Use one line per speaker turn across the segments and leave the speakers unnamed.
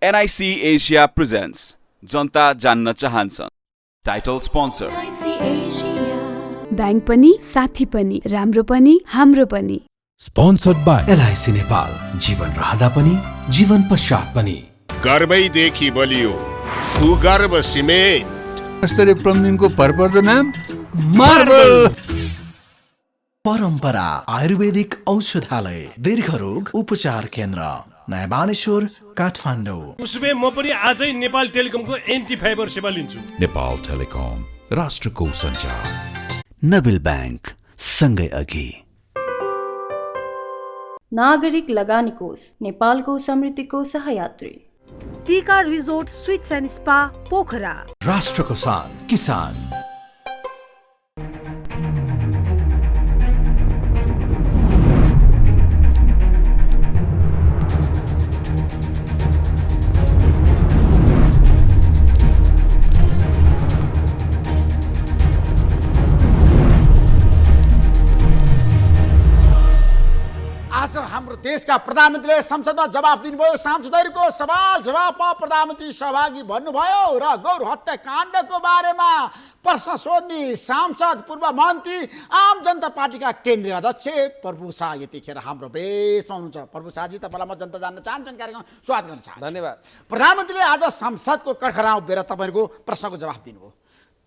NIC Asia presents जनता जान्न चाहन्छ। Title sponsor
bank पनि साथी पनि राम्रो पनि हाम्रो पनि।
स्पोन्सर्ड बाइ LIC नेपाल, जीवन रहँदा पनि जीवन पश्चात पनि।
गर्वैदेखि बलियो भूगर्भ सिमेन्ट।
स्तरीय प्लम्बिङको भरपर्दो नाम मार्बल।
परम्परा आयुर्वेदिक औषधालय, दीर्घरोग उपचार केन्द्र, नयाँ बानेश्वर, काठमाडौँ।
उसबे म पनि आजै नेपाल टेलिकमको एन्टी फाइबर सेवा लिन्छु।
नेपाल टेलिकम, राष्ट्रको सञ्चार।
नबिल बैंक, सँगै अघि।
नागरिक लगानी कोष, नेपालको समृद्धिको सहयात्री।
टीका resort sweets and spa, Pokhara.
राष्ट्रको शान, किसान।
हाम्रो देशका प्रधानमन्त्रीले संसदमा जवाफ दिनुभयो। सांसदहरूको सवाल जवाफमा प्रधानमन्त्री सहभागी भन्नुभयो र गौर हत्याकाण्डको बारेमा प्रश्न सोध्ने सांसद पूर्व मन्त्री आम जनता पार्टीका केन्द्रीय अध्यक्ष प्रभु शाह यतिखेर हाम्रो बेसमा हुनुहुन्छ। प्रभु शाहजी, तपाईँलाई म जनता जान्न चाहन्छन् कार्यक्रम स्वागत गर्न चाहन्छु।
धन्यवाद।
प्रधानमन्त्रीले आज संसदको कठघरामा उभिएर तपाईँहरूको प्रश्नको जवाफ दिनुभयो।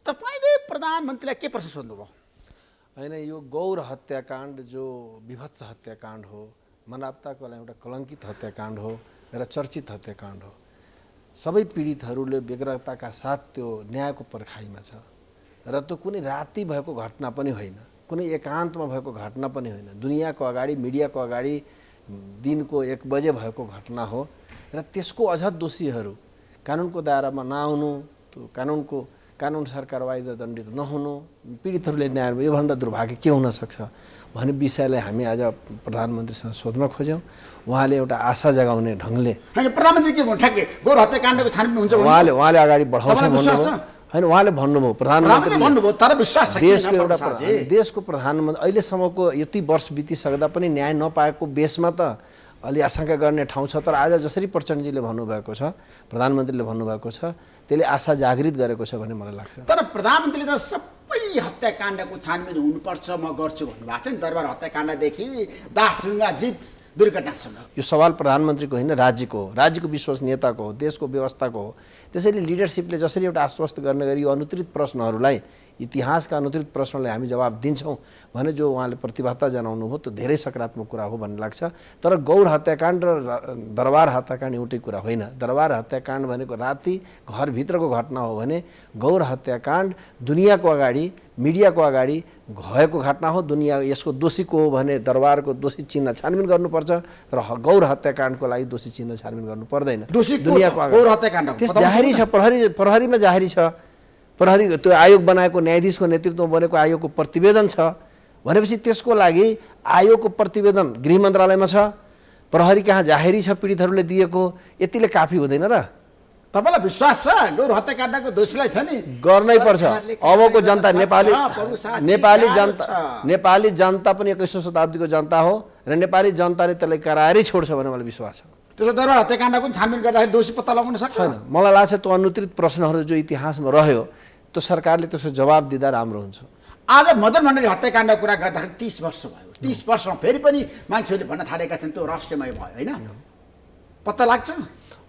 तपाईँले प्रधानमन्त्रीलाई के प्रश्न सोध्नुभयो?
होइन, यो गौर हत्याकाण्ड जो विभत्स हत्याकाण्ड हो, मानवताको लागि एउटा कलङ्कित हत्याकाण्ड हो र चर्चित हत्याकाण्ड हो। सबै पीडितहरूले व्यग्रताका साथ त्यो न्यायको पर्खाइमा छ र त्यो कुनै राति भएको घटना पनि होइन, कुनै एकान्तमा भएको घटना पनि होइन, दुनियाँको अगाडि मिडियाको अगाडि दिनको 1 बजे भएको घटना हो र त्यसको अझ दोषीहरू कानुनको दायरामा नआउनु, त्यो कानुनअनुसार कारवाही र दण्डित नहुनु, पीडितहरूले न्याय, योभन्दा दुर्भाग्य के हुन सक्छ भन्ने विषयलाई हामी आज प्रधानमन्त्रीसँग सोध्न खोज्यौँ। उहाँले एउटा आशा जगाउने ढङ्गले
प्रधानमन्त्री के भन्नु ठ्याक्कै गौर हत्याकाण्डको छानबिन हुन्छ
उहाँले अगाडि बढाउँछ भन्नुभयो। होइन, उहाँले भन्नुभयो, प्रधानमन्त्रीले भन्नुभयो, तर विश्वास छ देशको एउटा देशको प्रधानमन्त्री अहिलेसम्मको यति वर्ष बितिसक्दा पनि न्याय नपाएको बेसमा त अलि आशंका गर्ने ठाउँ छ। तर आज जसरी प्रचण्डजीले भन्नुभएको छ, प्रधानमन्त्रीले भन्नुभएको छ, त्यसले आशा जागृत गरेको छ भन्ने मलाई लाग्छ।
तर प्रधानमन्त्रीले त सबै हत्याकाण्डको छानबिन हुनुपर्छ म गर्छु भन्नुभएको छ नि। दरबार हत्याकाण्डदेखि दासढुङ्गा जीव दुर्घटनासम्म।
यो सवाल प्रधानमन्त्रीको होइन, राज्यको विश्वसनीयताको हो, देशको व्यवस्थाको हो। त्यसैले लिडरसिपले जसरी एउटा आश्वस्त गर्ने गरी यो अनुत्तरित प्रश्नहरूलाई, इतिहासका अनुत्तरित प्रश्नलाई हामी जवाब दिन्छौँ भने जो उहाँले प्रतिबद्धता जनाउनु भयो त्यो धेरै सकारात्मक कुरा हो भन्ने लाग्छ। तर गौर हत्याकाण्ड र दरबार हत्याकाण्ड एउटै कुरा होइन। दरबार हत्याकाण्ड भनेको राति घरभित्रको घटना हो भने गौर हत्याकाण्ड दुनियाँको अगाडि, मिडियाको अगाडि भएको घटना हो। दुनियाँ यसको दोषीको हो भने दरबारको दोषी चिन्ह छानबिन गर्नुपर्छ, तर गौर हत्याकाण्डको लागि दोषी चिन्ह छानबिन गर्नु पर्दैन। दुनियाँको अगाडि जाहेरी छ, प्रहरीमा जाहेरी छ, प्रहरी त्यो आयोग बनाएको न्यायाधीशको नेतृत्वमा बनेको आयोगको प्रतिवेदन छ भनेपछि त्यसको लागि आयोगको प्रतिवेदन गृह मन्त्रालयमा छ, प्रहरी कहाँ जाहेरी छ पीडितहरूले दिएको, यतिले काफी हुँदैन र?
तपाईँलाई विश्वास छ गौर हत्याकाण्डको दोषीलाई छ नि
गर्नै पर्छ। अबको जनता नेपाली जनता पनि 21औं शताब्दीको जनता हो र नेपाली जनताले त्यसलाई कराएरै छोड्छ भन्ने मलाई विश्वास छ।
त्यसो दरबार हत्याकाण्डको छानबिन गर्दाखेरि दोषी पत्ता लगाउन सक्छ?
छैन, मलाई लाग्छ त्यो अनुत्तरित प्रश्नहरू जो इतिहासमा रह्यो त्यो सरकारले त्यसको जवाब दिँदा राम्रो हुन्छ।
आज मदन भण्डारी हत्याकाण्डको कुरा गर्दाखेरि 30 वर्ष भयो। 30 वर्षमा फेरि पनि मान्छेहरूले भन्न थालेका छन् त्यो रहस्यमय भयो होइन, पत्ता लाग्छ?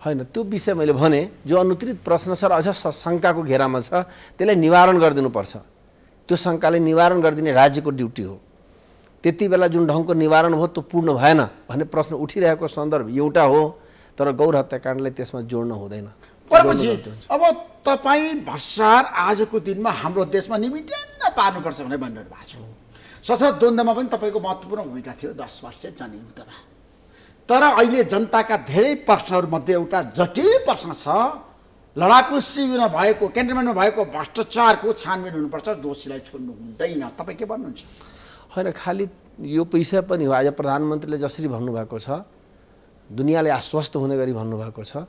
होइन, त्यो विषय मैले भने जो अनुत्तरित प्रश्न छ र अझ शङ्काको घेरामा छ त्यसलाई निवारण गरिदिनुपर्छ। त्यो शङ्काले निवारण गरिदिने राज्यको ड्युटी हो। त्यति बेला जुन ढङ्गको निवारण भयो त्यो पूर्ण भएन भन्ने प्रश्न उठिरहेको सन्दर्भ एउटा हो, तर गौर हत्याकाण्डलाई त्यसमा जोड्न हुँदैन।
अब तपाईँ भर्सार आजको दिनमा हाम्रो देशमा निमिट्यान्न पार्नुपर्छ भनेर भनिरहनु भएको छ। सशस्त्र द्वन्द्वमा पनि तपाईँको महत्त्वपूर्ण भूमिका थियो 10 वर्ष जनयुद्धमा। तर अहिले जनताका धेरै प्रश्नहरूमध्ये एउटा जटिल प्रश्न छ, लडाकु शिविरमा भएको, क्यान्टनमेन्टमा भएको भ्रष्टाचारको छानबिन हुनुपर्छ, दोषीलाई छोड्नु हुँदैन। तपाईँ के भन्नुहुन्छ?
होइन, खालि यो पैसा पनि हो। आज प्रधानमन्त्रीले जसरी भन्नुभएको छ, दुनियाँले आश्वस्त हुने गरी भन्नुभएको छ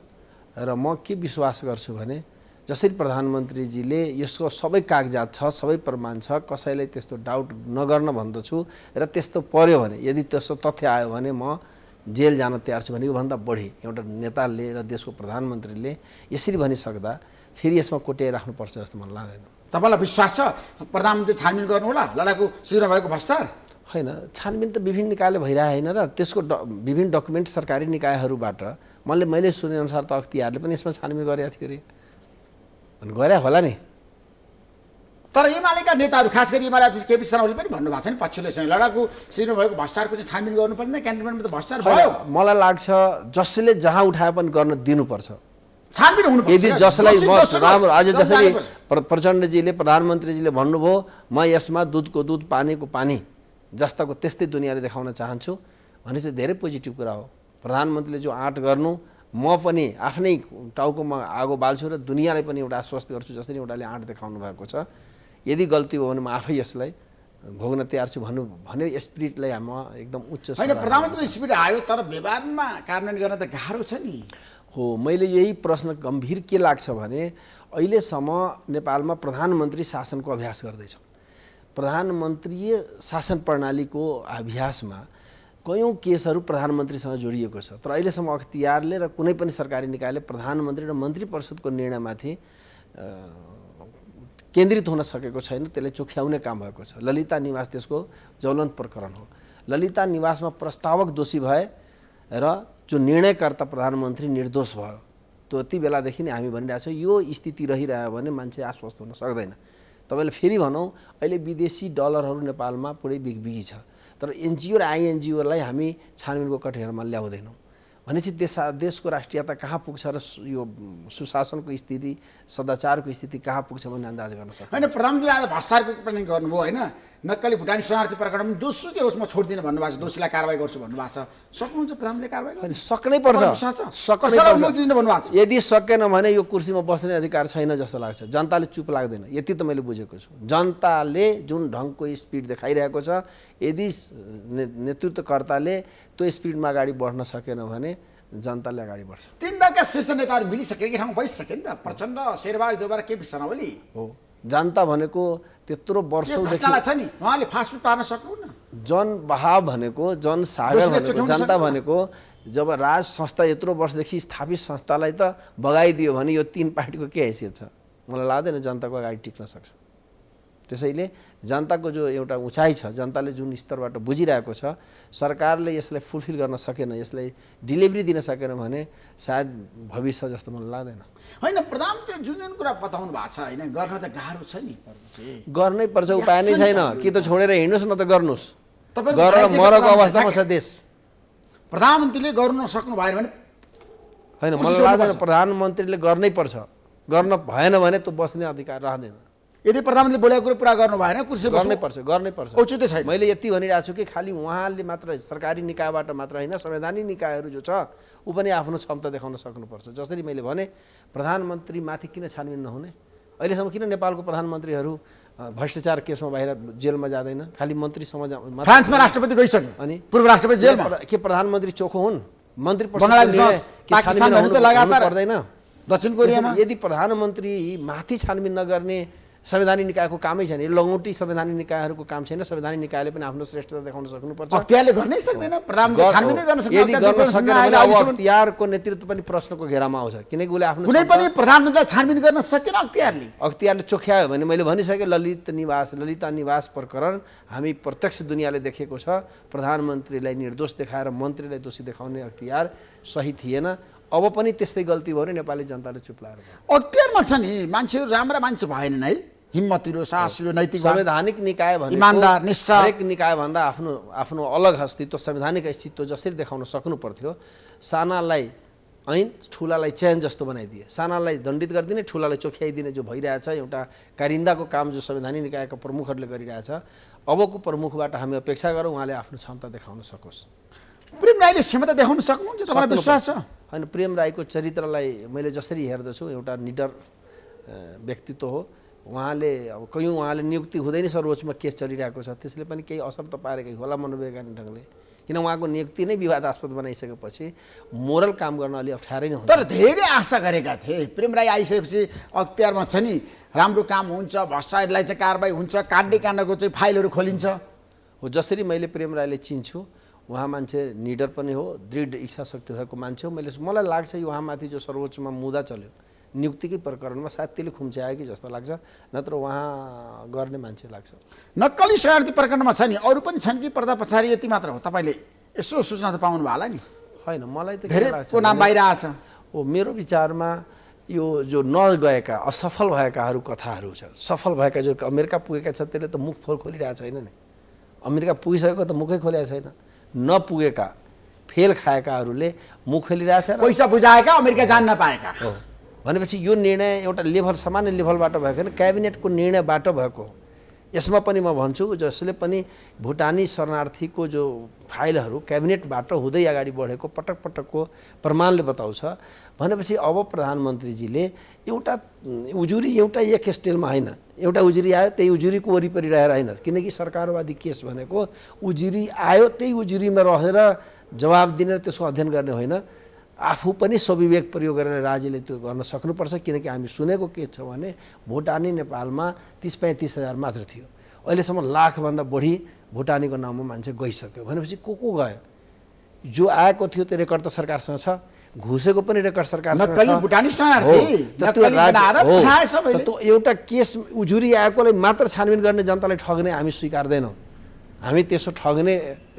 र म के विश्वास गर्छु भने जसरी प्रधानमन्त्रीजीले यसको सबै कागजात छ, सबै प्रमाण छ, कसैलाई त्यस्तो डाउट नगर्न भन्दछु र त्यस्तो पर्यो भने यदि त्यस्तो तथ्य आयो भने म जेल जान तयार छु भने योभन्दा बढी एउटा नेताले र देशको प्रधानमन्त्रीले यसरी भनिसक्दा फेरि यसमा कोट्याइराख्नुपर्छ जस्तो मलाई लाग्दैन।
तपाईँलाई विश्वास छ प्रधानमन्त्री छानबिन गर्नु होला लडाकु शिविरमा भएको भ्रष्टाचार?
होइन, छानबिन त विभिन्न निकायले भइरहेको होइन र त्यसको विभिन्न डकुमेन्ट सरकारी निकायहरूबाट मैले सुनेअनुसार त अख्तियारले पनि यसमा छानबिन गरेका थियो अरे, अनि गरे होला नि।
तर एमालेका नेताहरू खास गरी एमाले अध्यक्ष केपी शर्मा ओलीले पनि भन्नुभएको छ नि पछिल्लो समय लडाकु शिविरमा भएको भ्रष्टाचारको चाहिँ छानबिन गर्नु पर्दैन, क्यान्टोनमेन्टमा त भ्रष्टाचार भयो।
मलाई लाग्छ जसले जहाँ उठाए पनि गर्न दिनुपर्छ,
छानबिन हुनुपर्छ।
यदि जसलाई राम्रो आज जसरी प्रचण्डजीले प्रधानमन्त्रीजीले भन्नुभयो म यसमा दुधको दुध पानीको पानी जस्ताको त्यस्तै दुनियाँले देखाउन चाहन्छु भने चाहिँ धेरै पोजिटिभ कुरा हो। प्रधानमन्त्रीले जो आँट गर्नु म पनि आफ्नै टाउकोमा आगो बाल्छु र दुनियाँलाई पनि एउटा आश्वस्त गर्छु जसरी एउटाले आँट देखाउनु भएको छ। यदि गल्ती हो भने म आफै यसलाई भोग्न तयार छु भन्ने स्पिरिटलाई म एकदम उच्च
होइन। प्रधानमन्त्रीको स्पिरिट आयो तर व्यवहारमा कार्यान्वयन गर्न त गाह्रो छ नि।
हो, मैले यही प्रश्न गम्भीर के लाग्छ भने अहिलेसम्म नेपालमा प्रधानमन्त्री शासनको अभ्यास गर्दैछौँ। प्रधानमन्त्रीय शासन प्रणालीको अभ्यासमा कयौँ केसहरू प्रधानमन्त्रीसँग जोडिएको छ, तर अहिलेसम्म अख्तियारले र कुनै पनि सरकारी निकायले प्रधानमन्त्री र मन्त्री परिषदको निर्णयमाथि केन्द्रित हुन सकेको छैन। त्यसले चोख्याउने काम भएको छ। ललिता निवास त्यसको ज्वलन्त प्रकरण हो। ललिता निवासमा प्रस्तावक दोषी भए र जो निर्णयकर्ता प्रधानमन्त्री निर्दोष भयो। त्यति बेलादेखि नै हामी भनिरहेको छौँ यो स्थिति रहिरह्यो भने मान्छे आश्वस्त हुन सक्दैन। तपाईँले फेरि भनौँ अहिले विदेशी डलरहरू नेपालमा पुरै बिगबिगी छ, तर एनजिओ र आइएनजिओलाई हामी छानबिनको कठघरामा ल्याउँदैनौँ भनेपछि देशको राष्ट्रियता कहाँ पुग्छ र यो सुशासनको स्थिति सदाचारको स्थिति कहाँ पुग्छ भन्ने अन्दाज गर्न सक्छ।
होइन, प्रधानमन्त्रीले आज भ्रष्टाचारको प्लानिङ गर्नुभयो होइन, नक्कली भुटानी शरणार्थी प्रकरणमा जोसुकै होस् म छोड्दिनँ भन्नुभएको छ, दोषीलाई कारवाही गर्छु भन्नुभएको छ। सक्नुहुन्छ प्रधानमन्त्रीले कारवाही गर्नु?
सक्नै पर्छ। यदि सकेन भने यो कुर्सीमा बस्ने अधिकार छैन जस्तो लाग्छ। जनताले चुप लाग्दैन, यति त मैले बुझेको छु। जनताले जुन ढङ्गको स्पिड देखाइरहेको छ, यदि नेतृत्वकर्ताले त्यो स्पिडमा अगाडि बढ्न सकेन भने जनताले अगाडि बढ्छ।
तीन दलका शीर्ष नेताहरू मिलिसकेकै ठाउँ बसिसके नि त, प्रचण्ड, शेरबहादुर देउवा र केपी शर्मा ओली
हो। जनता भनेको त्यत्रो वर्षौँदेखि
छ नि, उहाँले फास्टफुड पार्न सक्नुहुन्न।
जनबहाव भनेको, जनसागर भनेको, जनता भनेको जब राज संस्था यत्रो वर्षदेखि स्थापित संस्थालाई त बगाइदियो भने यो तीन पार्टीको के हैसियत छ? मलाई लाग्दैन जनताको अगाडि टिक्न सक्छ। त्यसैले जनताको जो एउटा उचाइ छ, जनताले जुन स्तरबाट बुझिरहेको छ, सरकारले यसलाई फुलफिल गर्न सकेन, यसलाई डेलिभरी दिन सकेन भने सायद भविष्य जस्तो मलाई लाग्दैन।
होइन, प्रधानमन्त्रीले जुन जुन कुरा बताउनु भएको छ होइन, गर्न त गाह्रो छ नि।
गर्नै पर्छ, उपाय नै छैन। कि त छोडेर हिँड्नुहोस् न त गर्नुहोस्। गरेर मरेको अवस्थामा छ देश।
प्रधानमन्त्रीले गर्नु नसक्नु भएन भने
होइन, मलाई लाग्दैन प्रधानमन्त्रीले गर्नै पर्छ। गर्न भएन भने त्यो बस्ने अधिकार रहँदैन।
यदि प्रधानमन्त्रीले बोलेको कुरा पुरा गर्नु भएन कुर्सी
गर्नै पर्छ।
औचित्य छैन।
मैले यति भनिरहेको छु कि खालि उहाँले मात्र सरकारी निकायबाट मात्र होइन, संवैधानिक निकायहरू जो छ ऊ पनि आफ्नो क्षमता देखाउन सक्नुपर्छ। जसरी मैले भने प्रधानमन्त्रीमाथि किन छानबिन नहुने? अहिलेसम्म किन नेपालको प्रधानमन्त्रीहरू भ्रष्टाचार केसमा बाहिर जेलमा जाँदैन? खालि मन्त्रीसम्म।
फ्रान्समा राष्ट्रपति गइसक्यो अनि पूर्व राष्ट्रपति जेलमा।
के प्रधानमन्त्री चोखो हुन्? मन्त्री
पाकिस्तानहरू त लगातार
पर्दैन।
दक्षिण कोरियामा
यदि प्रधानमन्त्री माथि छानबिन नगर्ने संवैधानिक निकायको कामै छैन, लङ्गोटी संवैधानिक निकायहरूको काम छैन, संवैधानिक निकायले पनि आफ्नो श्रेष्ठता देखाउन सक्नुपर्छ।
अख्तियारले गर्नै सक्दैन, प्रधानमन्त्रीले छानबिन गर्न सक्दैन।
यदि गर्न सकेन भने अब अख्तियारको नेतृत्व पनि प्रश्नको घेरामा आउँछ, किनकि उसले आफ्नो
कुनै पनि प्रधानमन्त्रीलाई छानबिन गर्न सकेन
अख्तियारले चोख्यायो भने मैले भनिसकेँ। ललिता निवास प्रकरण हामी प्रत्यक्ष दुनियाँले देखेको छ। प्रधानमन्त्रीलाई निर्दोष देखाएर मन्त्रीलाई दोषी देखाउने अख्तियार सही थिएन। अब पनि त्यस्तै गल्ती भयो भने नेपाली जनताले चुप लाएर
अख्तियारमा छ नि, मान्छेहरू राम्रा मान्छे भएनन् है, हिम्मतिलो, साहसिलो, नैतिक,
संवैधानिक निकाय भनेको
इमानदार, निष्ठा।
हरेक निकाय भन्दा आफ्नो अलग अस्तित्व, संवैधानिक अस्तित्व जसरी देखाउन सक्नु पर्थ्यो, सानालाई ऐन ठुलालाई चयन जस्तो बनाइदिए, सानालाई दण्डित गरिदिने, ठुलालाई चोख्याइदिने जो भइरहेछ एउटा कारिन्दाको काम जो संवैधानिक निकायका प्रमुखहरूले गरिरहेछ, अबको प्रमुखबाट हामी अपेक्षा गरौँ उहाँले आफ्नो क्षमता देखाउन सकोस्।
प्रेम राईले क्षमता देखाउन सक्नुहुन्छ? तपाईँलाई विश्वास छ?
होइन, प्रेम राईको चरित्रलाई मैले जसरी हेर्दछु एउटा निडर व्यक्तित्व हो। उहाँले नियुक्ति हुँदैन, सर्वोच्चमा केस चलिरहेको छ, त्यसले पनि केही असर त पारेकै होला मनोवैज्ञानिक ढङ्गले। किन उहाँको नियुक्ति नै विवादास्पद बनाइसकेपछि मोरल काम गर्न अलि अप्ठ्यारै नै हुन्छ।
तर धेरै आशा गरेका थिए प्रेम राई आइसकेपछि अख्तियारमा छ नि, राम्रो काम हुन्छ, भ्रष्टाचारलाई चाहिँ कारबाही हुन्छ, काण्डे काण्डको चाहिँ फाइलहरू खोलिन्छ।
हो, जसरी मैले प्रेम राईले चिन्छु उहाँ मान्छे निडर पनि हो, दृढ इच्छा शक्ति भएको मान्छे हो। मलाई लाग्छ यो उहाँमाथि जो सर्वोच्चमा मुद्दा चल्यो नियुक्तिकै प्रकरणमा सायद त्यसले खुम्च्यायो कि जस्तो लाग्छ, नत्र उहाँ गर्ने मान्छे लाग्छ।
नक्कली शरणार्थी प्रकरणमा छ नि, अरू पनि छन् कि पर्दा पछाडि यति मात्र हो? तपाईँले यसो सूचना त पाउनु भयो होला नि?
होइन, मलाई त
धेरैको नाम बाहिर आएछ।
हो, मेरो विचारमा यो जो नगएका असफल भएकाहरू कथाहरू छ, सफल भएका जो अमेरिका पुगेका छ त्यसले त मुख खोलिरहेको छैन नि। अमेरिका पुगिसकेको त मुखै खोलेको छैन। नपुगेका फेल खाएकाहरूले मुख खोलिरहेछ,
पैसा बुझाएका, अमेरिका जान नपाएका।
हो भनेपछि यो निर्णय एउटा लेभल सामान्य लेभलबाट भएको होइन, क्याबिनेटको निर्णयबाट भएको हो। यसमा पनि म भन्छु जसले पनि भुटानी शरणार्थीको जो फाइलहरू क्याबिनेटबाट हुँदै अगाडि बढेको पटक पटकको प्रमाणले बताउँछ भनेपछि अब प्रधानमन्त्रीजीले एउटा उजुरी एउटा एक स्टेलमा होइन, एउटा उजुरी आयो त्यही उजुरीको वरिपरि रहेर होइन, किनकि सरकारवादी केस भनेको उजुरी आयो त्यही उजुरीमा रहेर जवाब दिने त्यसको अध्ययन गर्ने होइन, आफू पनि स्वविवेक प्रयोग गरेर राज्यले त्यो गर्न सक्नुपर्छ। किनकि हामी सुनेको के छ भने भुटानी नेपालमा 30-35 हजार मात्र थियो, अहिलेसम्म लाखभन्दा बढी भुटानीको नाममा मान्छे गइसक्यो। भनेपछि को गयो? जो आएको थियो त्यो रेकर्ड त सरकारसँग छ, घुसेको पनि रेकर्ड सरकारसँग छ। त्यो एउटा केस उजुरी आएकोलाई मात्र छानबिन गर्ने जनतालाई ठग्ने हामी स्वीकार्दैनौँ। हामी त्यसो ठग्ने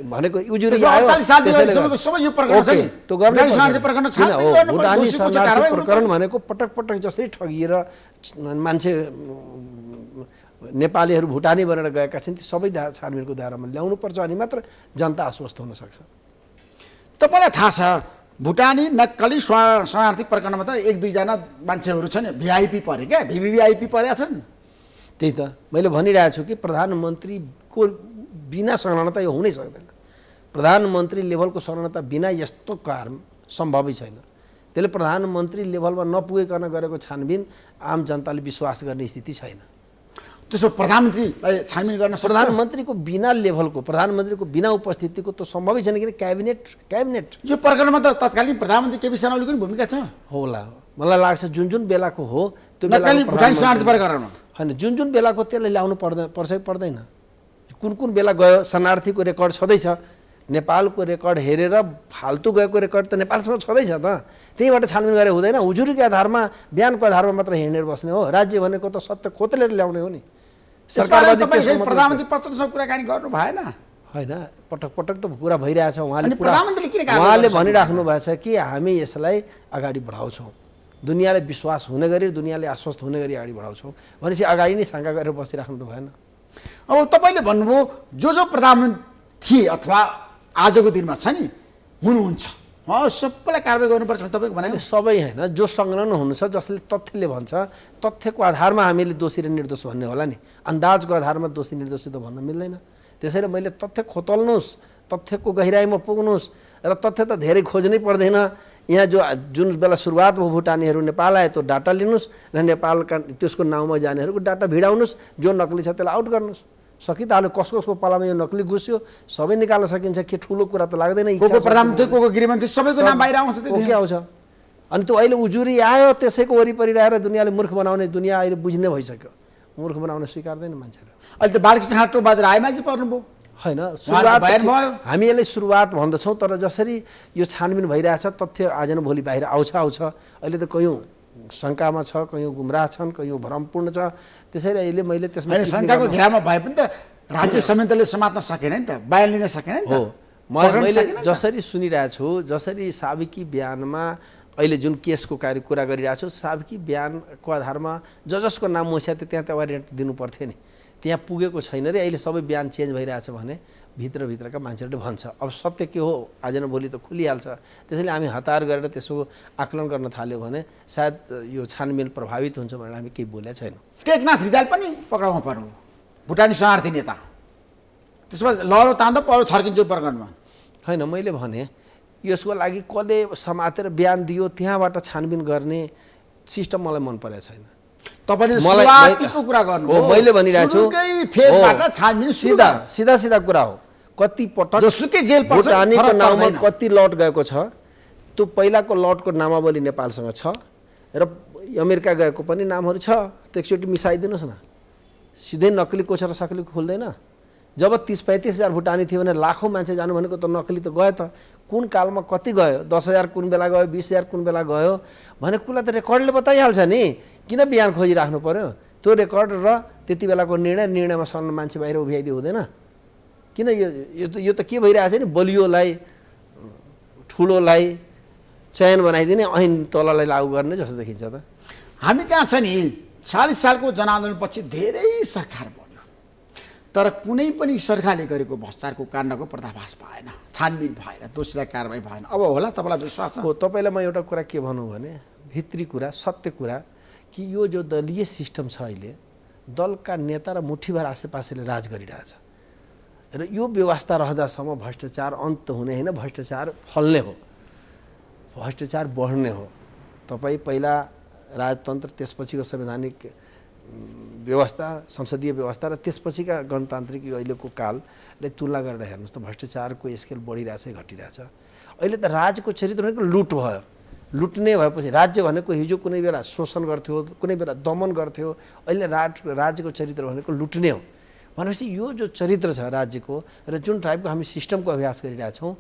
भनेको उजुरी आयो भुटानी शरणार्थी प्रकरण भनेको पटक पटक जसरी ठगिएर मान्छे नेपालीहरू भुटानी बनेर गएका छन् ती सबै छानबिनको दायरामा ल्याउनुपर्छ, अनि मात्र जनता आश्वस्त हुन सक्छ।
तपाईँलाई थाहा छ भुटानी नक्कली शरणार्थी प्रकरणमा त 1-2 जना मान्छेहरू छन् भिआइपी परे क्या, भिभिआइपी परेका छन्।
त्यही त मैले भनिरहेको छु कि प्रधानमन्त्रीको बिना संलग्नता यो हुनै सक्दैन। प्रधानमन्त्री लेभलको संलग्नता बिना यस्तो काम सम्भवै छैन। त्यसले प्रधानमन्त्री लेभलमा नपुगेकन गरेको छानबिन आम जनताले विश्वास गर्ने स्थिति छैन।
त्यसो प्रधानमन्त्रीलाई छानबिन गर्न
प्रधानमन्त्रीको बिना लेभलको प्रधानमन्त्रीको बिना उपस्थितिको त सम्भवै छैन, किन क्याबिनेट
यो प्रकरणमा त तत्कालीन प्रधानमन्त्री केपी शर्मा ओलीको भूमिका छ
होला। मलाई लाग्छ जुन बेलाको हो त्यो
नक्कली भुटानी शरणार्थी प्रकरणमा
होइन, जुन बेलाको त्यसलाई ल्याउनु पर्दैन। कुन बेला गयो शरणार्थीको रेकर्ड छँदैछ, नेपालको रेकर्ड हेरेर फाल्तु गएको रेकर्ड त नेपालसँग छँदैछ त, त्यहीबाट छानबिन गरे हुँदैन। उजुरीको आधारमा बयानको आधारमा मात्र हिँडेर बस्ने हो। राज्य भनेको त सत्य खोतलेर ल्याउने हो नि।
प्रधानमन्त्री पत्रसँग कुराकानी गर्नु भएन
होइन, पटक पटक त कुरा भइरहेछ। उहाँले भनिराख्नु भएको छ कि हामी यसलाई अगाडि बढाउँछौँ, दुनियाँले विश्वास हुने गरी दुनियाँले आश्वस्त हुने गरी अगाडि बढाउँछौँ भनेपछि अगाडि नै शङ्का गरेर बसिराख्नु त भएन।
अब तपाईँले भन्नुभयो जो प्रधानमन्त्री थिए अथवा आजको दिनमा छ नि हुनुहुन्छ सबैलाई कारवाही गर्नुपर्छ तपाईँको भनाइ?
सबै होइन, जो संलग्न हुनुहुन्छ जसले तथ्यले भन्छ तथ्यको आधारमा हामीले दोषी र निर्दोष भन्ने होला नि, अन्दाजको आधारमा दोषी निर्दोषी त भन्न मिल्दैन। त्यसैले मैले तथ्य खोतल्नुहोस्, तथ्यको गहिराइमा पुग्नुहोस् र तथ्य त धेरै खोज्नै पर्दैन। यहाँ जुन बेला सुरुवात भयो भुटानीहरू नेपाल आए त्यो डाटा लिनुहोस् र नेपालका त्यसको नाउँमा जानेहरूको डाटा भिडाउनुहोस्, जो नक्कली छ त्यसलाई आउट गर्नुहोस्। सकिहाल्यो, कसको पालामा यो नक्कली घुस्यो सबै निकाल्न सकिन्छ। के ठुलो कुरा त लाग्दैन।
प्रधानमन्त्री को गृहमन्त्री सबैको नाम बाहिर आउँछ,
के आउँछ? अनि त्यो अहिले उजुरी आयो त्यसैको वरिपरि रहेर दुनियाँले मूर्ख बनाउने, दुनियाँ अहिले बुझ्ने भइसक्यो। मूर्ख बनाउन स्वीकार्दैन मान्छेले।
अहिले त बालकृष्ण खाँटोबहादुर आइमाझी पर्नुभयो
होइन, सुरुवात हामी यसलाई सुरुवात भन्दछौँ, तर जसरी यो छानबिन भइरहेछ तथ्य आज न भोलि बाहिर आउँछ। अहिले त कयौँ शङ्कामा छ, कयौँ गुमराह छन्, कयौँ भ्रमपूर्ण छ। त्यसैले अहिले मैले त्यसमा
शङ्काको घेरामा भए पनि त राज्य संयन्त्रले समात्न सकेन नि त, बयान लिन सकेन नि त।
हो, मैले जसरी सुनिरहेको छु, जसरी साबिकी बयानमा अहिले जुन केसको कुरा गरिरहेको छु, साबिकी बयानको आधारमा जसको नाम मुछ्या थियो त्यहाँ त वारेन्ट दिनु पर्थ्यो नि, त्यहाँ पुगेको छैन रे। अहिले सबै बयान चेन्ज भइरहेछ भने भित्रका मान्छेहरूले भन्छ। अब सत्य के हो आज न भोलि त खुलिहाल्छ। त्यसैले हामी हतार गरेर त्यसको आकलन गर्न थाल्यो भने सायद यो छानबिन प्रभावित हुन्छ भनेर हामी केही बोलेका छैनौँ।
टेकनाथ रिजाल पनि पक्राउमा पर्नु, भुटानी शरणार्थी नेता, त्यसमा लहरो तान्दा परो छर्किन्छ प्रकरणमा।
होइन, मैले भने यसको लागि कसले समातेर बयान दियो त्यहाँबाट छानबिन गर्ने सिस्टम मलाई मन परेको छैन।
तपाईले सुरुवातीको कुरा गर्नु हो,
मैले भनिरहेको छु
फेजबाट छानबिन
सिधा कुरा हो। कति पटक
जसुकै जेल पर्छ
भुटानीको नाममा कति लट गएको छ, त्यो पहिलाको लटको नामावली नेपालसँग छ र अमेरिका गएको पनि नामहरू छ। त्यो एकचोटि मिसाइदिनुहोस् न, सिधै नक्कली कोसेर सक्ली खुल्दैन। जब 30-35 हजार भुटानी थियो भने लाखौँ मान्छे जानु भनेको त नक्कली त गयो त। कुन कालमा कति गयो, 10,000 कुन बेला गयो, 20,000 कुन बेला गयो भनेको कुरा त रेकर्डले बताइहाल्छ नि। किन बिहान खोजिराख्नु पर्यो? त्यो रेकर्ड र त्यति बेलाको निर्णयमा सर्न मान्छे बाहिर उभ्याइदियो हुँदैन? किन यो त के भइरहेछ नि, बलियोलाई ठुलोलाई चयन बनाइदिने ऐन तललाई लागू गर्ने जस्तो देखिन्छ त।
हामी कहाँ छ नि 40 सालको जनआन्दोलनपछि धेरै सरकार बन्यो, तर कुनै पनि सरकारले गरेको भ्रष्टाचारको काण्डको पर्दाफास भएन, छानबिन भएन, दोषीलाई कारबाही भएन। अब होला तपाईँलाई विश्वास छ?
हो, तपाईँलाई म एउटा कुरा के भनौँ भने भित्री कुरा, सत्य कुरा कि यो जो दलीय सिस्टम छ अहिले, दलका नेता र मुठीभर आसेपासेले राज गरिरहेछ र यो व्यवस्था रहँदासम्म भ्रष्टाचार अन्त हुने होइन, भ्रष्टाचार फल्ने हो, भ्रष्टाचार बढ्ने हो। तपाईँ पहिला राजतन्त्र, त्यसपछिको संवैधानिक व्यवस्था, संसदीय व्यवस्था र त्यसपछिका गणतान्त्रिक यो अहिलेको काललाई तुलना गरेर हेर्नुहोस् त भ्रष्टाचारको स्केल बढिरहेछ घटिरहेछ। अहिले त राजको चरित्र भनेको लुट भयो। लुट्ने भएपछि राज्य भनेको हिजो कुनै बेला शोषण गर्थ्यो, कुनै बेला दमन गर्थ्यो, अहिले राज्यको चरित्र भनेको लुट्ने हो। भनेपछि यो जो चरित्र छ राज्यको र जुन टाइपको हामी सिस्टमको अभ्यास गरिरहेछौँ,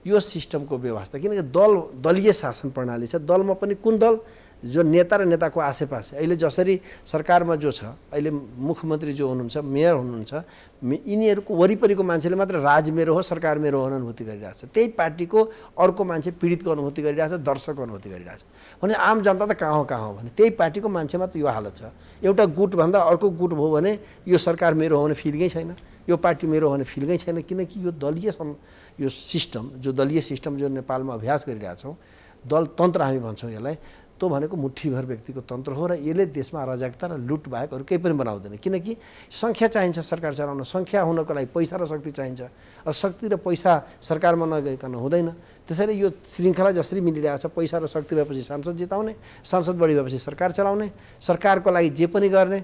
यो सिस्टमको व्यवस्था, किनकि दलीय शासन प्रणाली छ। दलमा पनि कुन दल? जो नेता र नेताको आसेपासे। अहिले जसरी सरकारमा जो छ, अहिले मुख्यमन्त्री जो हुनुहुन्छ, मेयर हुनुहुन्छ, यिनीहरूको वरिपरिको मान्छेले मात्र राज मेरो हो, सरकार मेरो हो अनुभूति गरिरहेछ। त्यही पार्टीको अर्को मान्छे पीडितको अनुभूति गरिरहेछ, दर्शकको अनुभूति गरिरहेछ भने आम जनता त कहाँ हो भने त्यही पार्टीको मान्छेमा त यो हालत छ। एउटा गुटभन्दा अर्को गुट भयो भने यो सरकार मेरो हो भने फिल्गै छैन, यो पार्टी मेरो हो भने फिल्गै छैन। किनकि यो दलीय यो सिस्टम, जो दलीय सिस्टम जो नेपालमा अभ्यास गरिरहेछौँ, दलतन्त्र हामी भन्छौँ यसलाई, त्यो भनेको मुठीभर व्यक्तिको तन्त्र हो र यसले देशमा अराजकता र लुट बाहेक अरू केही पनि बनाउँदैन। किनकि सङ्ख्या चाहिन्छ सरकार चलाउन, सङ्ख्या हुनको लागि पैसा र शक्ति चाहिन्छ, र शक्ति र पैसा सरकारमा नगइकन हुँदैन। त्यसैले यो श्रृङ्खला जसरी मिलिरहेछ, पैसा र शक्ति भएपछि सांसद जिताउने, सांसद बढी भएपछि सरकार चलाउने, सरकारको लागि जे पनि गर्ने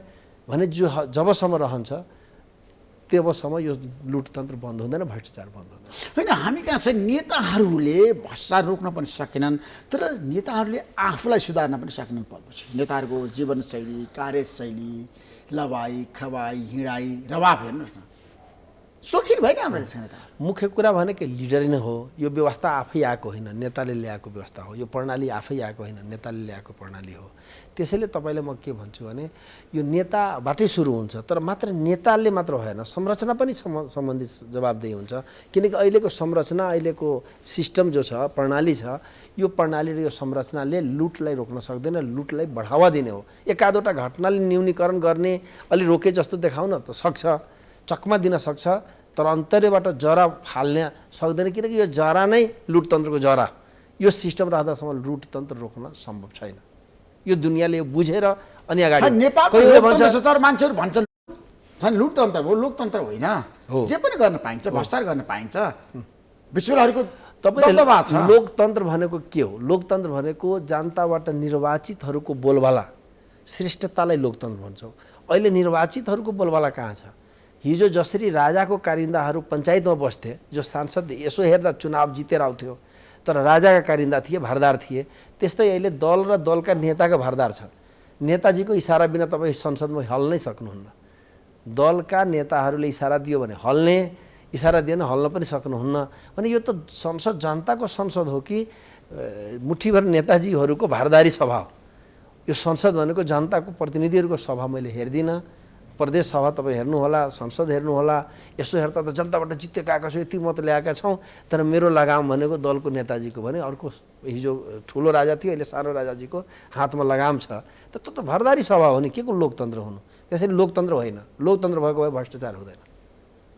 भने जो जबसम्म रहन्छ तबसम्म यो लुटतन्त्र बन्द हुँदैन, भ्रष्टाचार बन्द हुँदैन।
होइन, हामी कहाँ छ नेताहरूले भ्रष्टाचार रोक्न पनि सकेनन्, तर नेताहरूले आफूलाई सुधार्न पनि सकेनन्। पर्पछि नेताहरूको जीवनशैली, कार्यशैली, लवाई खवाई हिँडाई रवाब हेर्नुहोस् न, सोखिन भयो नि हाम्रो देशका नेता।
मुख्य कुरा भनेको लिडर नै हो। यो व्यवस्था आफै आएको होइन, नेताले ल्याएको व्यवस्था हो। यो प्रणाली आफै आएको होइन, नेताले ल्याएको प्रणाली हो। त्यसैले तपाईँलाई म के भन्छु भने यो नेताबाटै सुरु हुन्छ, तर मात्र नेताले मात्र भएन, संरचना पनि सम्बन्धित जवाबदेही हुन्छ। किनकि अहिलेको संरचना, अहिलेको सिस्टम जो छ, प्रणाली छ, यो प्रणाली र यो संरचनाले लुटलाई रोक्न सक्दैन, लुटलाई बढावा दिने हो। एकाधवटा घटनाले न्यूनीकरण गर्ने, अलि रोके जस्तो देखाउन त सक्छ, चकमा दिन सक्छ, तर अन्तर्यबाट जरा फाल्न सक्दैन। किनकि यो जरा नै लुटतन्त्रको जरा। यो सिस्टम रहँदासम्म लुटतन्त्र रोक्न सम्भव छैन। यो दुनियाँले यो बुझेर अनि अगाडि
मान्छेहरू भन्छन् लुटतन्त्र हो, लोकतन्त्र होइन, जे पनि गर्न पाइन्छ, भ्रष्टाचार गर्न पाइन्छ। विश्वहरूको दबदबा छ।
लोकतन्त्र भनेको के हो? लोकतन्त्र भनेको जनताबाट निर्वाचितहरूको बोलबाला, श्रेष्ठतालाई लोकतन्त्र भन्छौँ। अहिले निर्वाचितहरूको बोलबाला कहाँ छ? हिजो जसरी राजाको कारिन्दाहरू पञ्चायतमा बस्थे, जो सांसद यसो हेर्दा चुनाव जितेर आउँथ्यो तर राजाका कारिन्दा थिए, भारदार थिए, त्यस्तै अहिले दल र दलका नेताको भारदार छ। नेताजीको इसारा बिना तपाईँ संसदमा हल्नै सक्नुहुन्न। दलका नेताहरूले इसारा दियो भने हल्ने, इसारा दिएन हल्न पनि सक्नुहुन्न। भने यो त संसद जनताको संसद हो कि मुठीभर नेताजीहरूको भारदारी सभा हो? यो संसद भनेको जनताको प्रतिनिधिहरूको सभा मैले हेर्दिनँ। प्रदेश सभा तपाईँ हेर्नुहोला, संसद हेर्नुहोला, यसो हेर्दा त जनताबाट जितेका आएको छु, यति मत ल्याएका छौँ, तर मेरो लगाम भनेको दलको नेताजीको भने अर्को हिजो ठुलो राजा थियो, अहिले सानो राजाजीको हातमा लगाम छ। त त्यो त भारदारी सभा हो नि, के को लोकतन्त्र हुनु? त्यसैले लोकतन्त्र होइन। लोकतन्त्र भएको भए भ्रष्टाचार हुँदैन।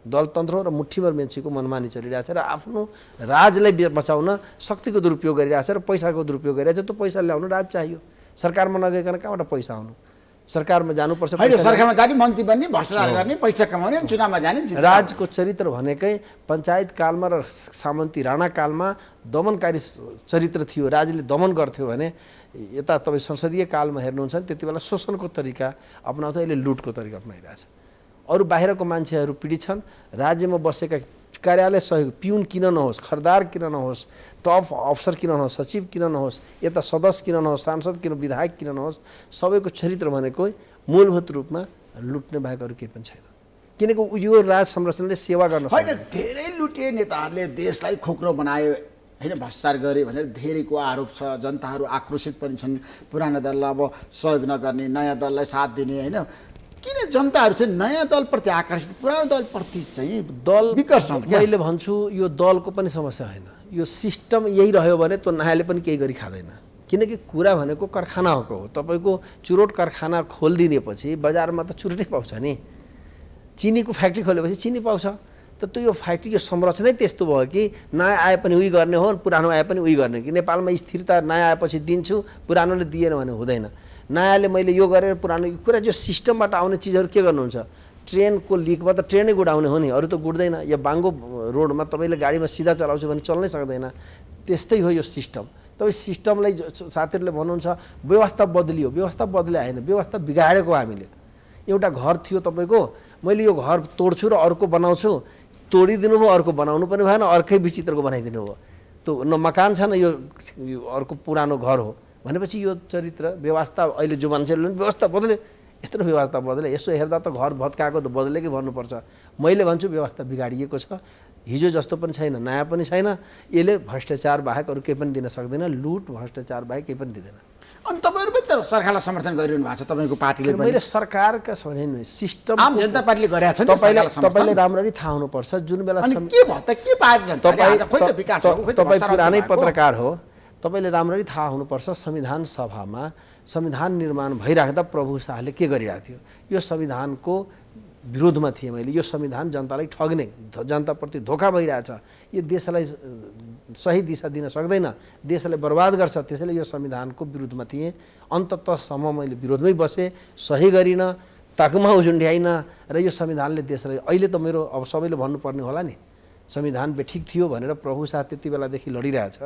दलतन्त्र र मुठीभर मान्छेको मनमानी चलिरहेछ र आफ्नो राजलाई बचाउन शक्तिको दुरुपयोग गरिरहेछ र पैसाको दुरुपयोग गरिरहेछ। त्यो पैसा ल्याउनु राज चाहियो। सरकारमा नगइकन कहाँबाट पैसा आउनु? सरकारमा जानुपर्छ,
सरकारमा जाने, मन्त्री बन्ने, भ्रष्टाचार गर्ने, पैसा कमाउने, चुनावमा जाने।
राजको चरित्र भनेकै पञ्चायत कालमा र सामन्ती राणा कालमा दमनकारी चरित्र थियो, राजले दमन गर्थ्यो भने यता तपाईँ संसदीय कालमा हेर्नुहुन्छ भने त्यति बेला शोषणको तरिका अपनाउँथ्यो, अहिले लुटको तरिका अपनाइरहेछ। अरू बाहिरको मान्छेहरू पीडित छन्, राज्यमा बसेका कार्यालय सहयोग पिउन किन नहोस्, खरदार किन नहोस्, टप अफसर किन नहोस्, सचिव किन नहोस्, यता सदस्य किन नहोस्, सांसद किन, विधायक किन नहोस्, सबैको चरित्र भनेको मूलभूत रूपमा लुट्ने बाहेक अरू केही पनि छैन। किनकि यो राज संरचनाले सेवा गर्न
होइन
सक्दैन।
धेरै लुटे नेताहरूले देशलाई खोक्रो बनायो होइन, भ्रष्टाचार गरे भनेर धेरैको आरोप छ। जनताहरू आक्रोशित पनि छन्, पुरानो दललाई अब सहयोग नगर्ने, नयाँ दललाई साथ दिने होइन। किन जनताहरू चाहिँ नयाँ दलप्रति आकर्षित, पुरानो दलप्रति चाहिँ
दल
विकर्षण?
मैले भन्छु यो दलको पनि समस्या होइन, यो सिस्टम यही रह्यो भने त्यो नयाँले पनि केही गरी खाँदैन। किनकि कुरा भनेको कारखानाको हो। तपाईँको चुरोट कारखाना खोलिदिएपछि बजारमा त चुरोटै पाउँछ नि। चिनीको फ्याक्ट्री खोलेपछि चिनी पाउँछ। त त्यो यो फ्याक्ट्री यो संरचनै त्यस्तो भयो कि नयाँ आए पनि उही गर्ने हो, पुरानो आए पनि उही गर्ने। कि नेपालमा स्थिरता नयाँ आएपछि दिन्छु, पुरानोले दिएन भने हुँदैन। नयाँले मैले यो गरेर पुरानो कुरा जो सिस्टमबाट आउने चिजहरू के गर्नुहुन्छ? ट्रेनको लिकमा त ट्रेनै गुडाउने हो नि, अरू त गुड्दैन। या बाङ्गो रोडमा तपाईँले गाडीमा सिधा चलाउँछु भने चल्नै सक्दैन। त्यस्तै हो यो सिस्टम। तपाईँ सिस्टमलाई साथीहरूले भन्नुहुन्छ व्यवस्था बदलियो, व्यवस्था बदले होइन, व्यवस्था बिगाडेको हामीले। एउटा घर थियो तपाईँको, मैले यो घर तोड्छु र अर्को बनाउँछु, तोडिदिनु भयो, अर्को बनाउनु पनि भएन, अर्कै विचित्रको बनाइदिनु भयो। त्यो न मकान छ न यो अर्को पुरानो घर हो भनेपछि यो चरित्र व्यवस्था अहिले जो मान्छेले व्यवस्था बदले, यत्रो व्यवस्था बदले, यसो हेर्दा त घर भत्काएको त बदलेकै भन्नुपर्छ। मैले भन्छु व्यवस्था बिगाडिएको छ, हिजो जस्तो पनि छैन, नयाँ पनि छैन। यसले भ्रष्टाचार बाहेक अरू केही पनि दिन सक्दैन, लुट भ्रष्टाचार बाहेक केही पनि दिँदैन।
अनि तपाईँहरू पनि त सरकारलाई समर्थन गरिरहनु भएको छ, तपाईँको पार्टीले पनि।
मैले सरकारका भने सिस्टम
आम जनता पार्टीले गरेका छ नि
तपाईँले राम्ररी थाहा हुनुपर्छ। जुन बेला
के भयो त, के पायो जनताले? खोइ त विकास हो, खोइ त
तपाईँ
भ्रष्टाचार
पुरानै
भएको।
पत्रकार हो, तपाईँले राम्ररी थाहा हुनुपर्छ। संविधान सभामा संविधान निर्माण भइराख्दा प्रभु शाहले के गरिरहेको थियो? यो संविधानको विरोधमा थिएँ मैले। यो संविधान जनतालाई ठग्ने, जनताप्रति धोका भइरहेछ, यो देशलाई सही दिशा दिन सक्दैन, देशलाई बर्बाद गर्छ। त्यसैले यो संविधानको विरुद्धमा थिएँ। अन्ततसम्म मैले विरोधमै बसेँ, सही गरिनँ, ताकमा उजुन्ड्याइनँ र यो संविधानले देशलाई अहिले त मेरो अब सबैले भन्नुपर्ने होला नि, संविधान बेठिक थियो भनेर प्रभु शाह त्यति बेलादेखि लडिरहेछ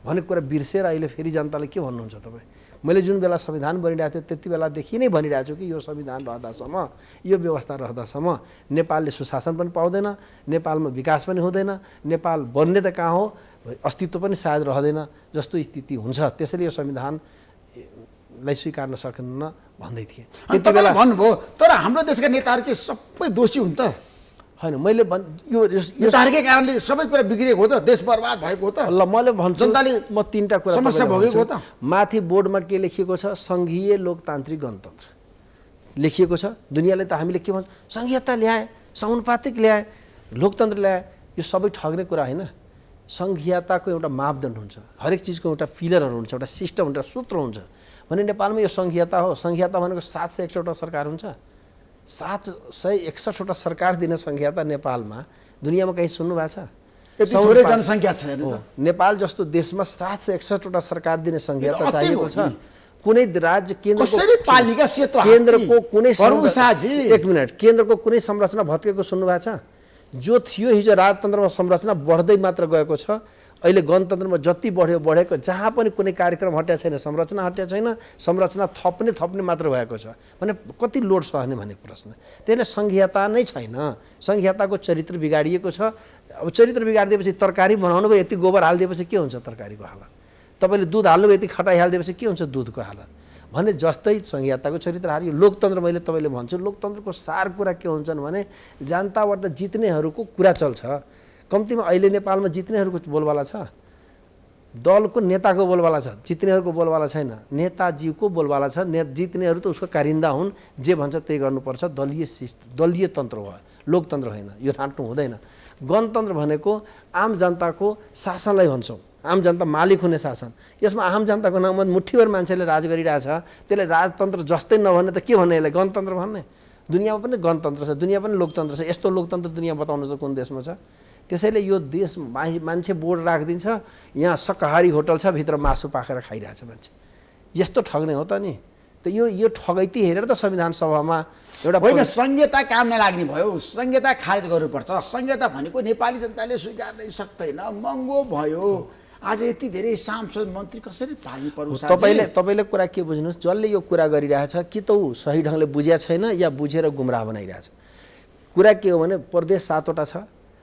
भन्ने कुरा बिर्सेर अहिले फेरि जनताले के भन्नुहुन्छ तपाईँ? मैले जुन बेला संविधान बनिरहेको थियो त्यति बेलादेखि नै भनिरहेको छु कि यो संविधान रहँदासम्म, यो व्यवस्था रहँदासम्म नेपालले सुशासन पनि पाउँदैन, नेपालमा विकास पनि हुँदैन, नेपाल बन्ने त कहाँ हो, अस्तित्व पनि सायद रहँदैन जस्तो स्थिति हुन्छ। त्यसैले यो संविधानलाई स्वीकार्न सकिन्न भन्दै थिएँ
त्यति बेला भन्नुभयो। तर हाम्रो देशका नेताहरू के सबै दोषी हुन् त?
होइन, मैले यो
नेताहरूकै कारणले सबै कुरा बिग्रिएको हो त, देश बर्बाद भएको हो त।
ल मैले भन्छु,
जनताले
म तीनटा कुरा
समस्या भोगेको हो त।
माथि बोर्डमा के लेखिएको छ? सङ्घीय लोकतान्त्रिक गणतन्त्र लेखिएको छ। दुनियाँले त हामीले के भन्छ? सङ्घीयता ल्याए, समानुपातिक ल्याए, लोकतन्त्र ल्याए। यो सबै ठग्ने कुरा होइन। सङ्घीयताको एउटा मापदण्ड हुन्छ, हरेक चिजको एउटा फिलरहरू हुन्छ, एउटा सिस्टम हुन्छ, एउटा सूत्र हुन्छ। भने नेपालमा यो सङ्घीयता हो। सङ्घीयता भनेको 761वटा सरकार हुन्छ, 761वटा सरकार दिने सङ्घीयता नेपालमा दुनियाँमा कहीँ सुन्नु भएको छ?
यति थोरै जनसङ्ख्या छ हेर्नु त।
नेपाल जस्तो देशमा 761वटा सरकार दिने सङ्घीयता चाहिएको छ। कुनै राज्य केन्द्रको कुनै एक मिनट, केन्द्रको कुनै संरचना भत्केको सुन्नु भएको छ? जो थियो हिजो राजतन्त्रमा संरचना बढ्दै मात्र गएको छ। अहिले गणतन्त्रमा जति बढेको, जहाँ पनि कुनै कार्यक्रम हट्या छैन, संरचना हट्या छैन, संरचना थप्ने मात्र भएको छ भने कति लोड सहने भन्ने प्रश्न। त्यसले सङ्घीयता नै छैन। सङ्घीयताको चरित्र बिगाडिएको छ। अब चरित्र बिगाडिदिएपछि तरकारी बनाउनु भयो, यति गोबर हालिदिएपछि के हुन्छ तरकारीको हालत? तपाईँले दुध हाल्नुभयो, यति खटाइ हालिदिएपछि के हुन्छ दुधको हालत? भने जस्तै सङ्घीयताको चरित्र हारियो। लोकतन्त्र मैले तपाईँले भन्छु, लोकतन्त्रको सार कुरा के हुन्छन् भने जनताबाट जित्नेहरूको कुरा चल्छ। कम्तीमा अहिले नेपालमा जित्नेहरूको बोलबाला छ, दलको नेताको बोलबाला छ, जित्नेहरूको बोलबाला छैन। नेताजीको बोलबाला छ। जित्नेहरू त उसको कारिन्दा हुन्, जे भन्छ त्यही गर्नुपर्छ। दलीय तन्त्र हो, लोकतन्त्र होइन। यो ठान्नु हुँदैन। गणतन्त्र भनेको आम जनताको शासनलाई भन्छौँ, आम जनता मालिक हुने शासन। यसमा आम जनताको नाममा मुठीभर मान्छेले राज गरिरहेछ। त्यसले राजतन्त्र जस्तै नभन्ने त के भन्ने? यसलाई गणतन्त्र भन्ने? दुनियाँमा पनि गणतन्त्र छ, दुनियाँ पनि लोकतन्त्र छ। यस्तो लोकतन्त्र दुनियाँ बताउनु त कुन देशमा छ? त्यसैले यो देश मान्छे बोर्ड राखिदिन्छ, यहाँ शाकाहारी होटल छ, भित्र मासु पाकेर खाइरहेछ मान्छे। यस्तो ठग्ने हो त नि? त यो ठगैती हेरेर त संविधान सभामा एउटा
होइन, संहिता काम नलाग्ने भयो, संहिता खारेज गर्नुपर्छ। संहिता भनेको नेपाली जनताले स्वीकार्नै सक्दैन, महँगो भयो। आज यति धेरै सांसद मन्त्री कसरी पाल्नु पर्छ?
तपाईँले कुरा के बुझ्नुहोस्, जसले यो कुरा गरिरहेछ कि त ऊ सही ढङ्गले बुझ्या छैन या बुझेर गुमराह बनाइरहेछ। कुरा के हो भने प्रदेश 7वटा छ।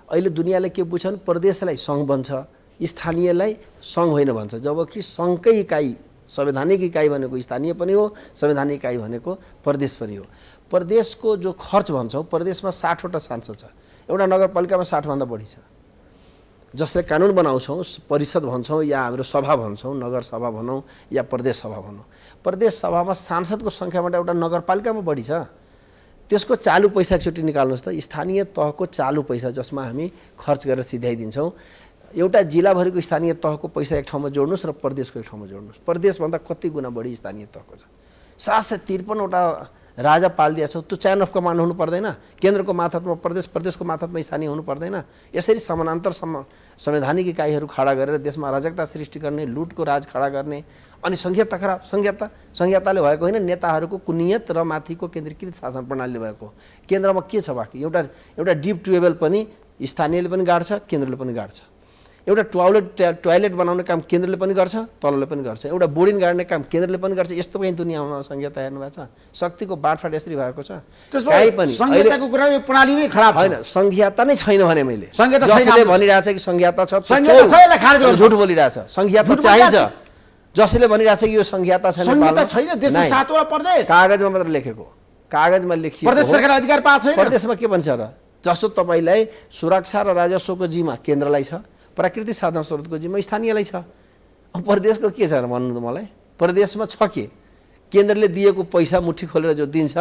अहिले दुनियाँले के बुझ्छन्? प्रदेशलाई सङ्घ भन्छ, स्थानीयलाई सङ्घ होइन भन्छ, जबकि सङ्घकै इकाइ संवैधानिक इकाइ भनेको स्थानीय पनि हो, संवैधानिक इकाइ भनेको प्रदेश पनि हो। प्रदेशको जो खर्च भन्छौँ, प्रदेशमा 60 वटा सांसद छ, एउटा नगरपालिकामा 60 भन्दा बढी छ। जसले कानुन बनाउँछौँ, परिषद भन्छौँ या हाम्रो सभा भन्छौँ, नगर सभा भनौँ या प्रदेश सभा भनौँ, प्रदेश सभामा सांसदको सङ्ख्याबाट एउटा नगरपालिकामा बढी छ। त्यसको चालु पैसा एकचोटि निकाल्नुहोस् त, स्थानीय तहको चालु पैसा जसमा हामी खर्च गरेर सिध्याइदिन्छौँ, एउटा जिल्लाभरिको स्थानीय तहको पैसा एक ठाउँमा जोड्नुहोस् र प्रदेशको एक ठाउँमा जोड्नुहोस्, प्रदेशभन्दा कति गुणा बढी स्थानीय तहको छ। 753 वटा राजा पालिदिया छौँ, त्यो चयन अफ कमान्ड हुनु पर्दैन? केन्द्रको मातहतमा प्रदेश, प्रदेशको मातहतमा स्थानीय हुनु पर्दैन? यसरी समानान्तर संवैधानिक इकाइहरू खडा गरेर देशमा अराजकता सृष्टि गर्ने, लुटको राज खडा गर्ने, अनि संघीयता खराब। संघीयताले भएको होइन, नेताहरूको कुनियत र माथिको केन्द्रीकृत शासन प्रणालीले भएको। केन्द्रमा के छ बाँकी? एउटा डिप ट्युबवेल पनि स्थानीयले पनि गाड्छ, केन्द्रले पनि गाड्छ। एउटा टोयलेट बनाउने काम केन्द्रले पनि गर्छ, तलले पनि गर्छ। एउटा बोर्डिङ गाड्ने काम केन्द्रले पनि गर्छ। यस्तो कहीँ दुनियाँमा संघीयता हेर्नु भएको छ? शक्तिको बाँडफाट यसरी भएको छ।
कहीँ पनि संघीयताको कुरा यो प्रणाली नै खराब छ।
होइन, संघीयता नै छैन भने मैले
संघीयता
जसले भनिरहेछ कि संघीयता छ, झुट बोलिरहेछ। संघीयता चाहिन्छ। जसले भनिरहेछ कि यो संघीयता छैन,
संघीयता छैन। देशमा 7 वटा प्रदेश,
कागजमा मात्र लेखेको, कागजमा लेखिएको।
प्रदेश सरकारले अधिकार पाएको छैन।
प्रदेशमा के भन्छ र? जस्तो तपाईँलाई सुरक्षा र राजस्वको जिम्मा केन्द्रलाई छ, प्राकृतिक साधन स्रोतको जिम्मा स्थानीयलाई छ। प्रदेशको के छ र भन्नु त मलाई? प्रदेशमा छ के? केन्द्रले दिएको पैसा मुठी खोलेर जो दिन्छ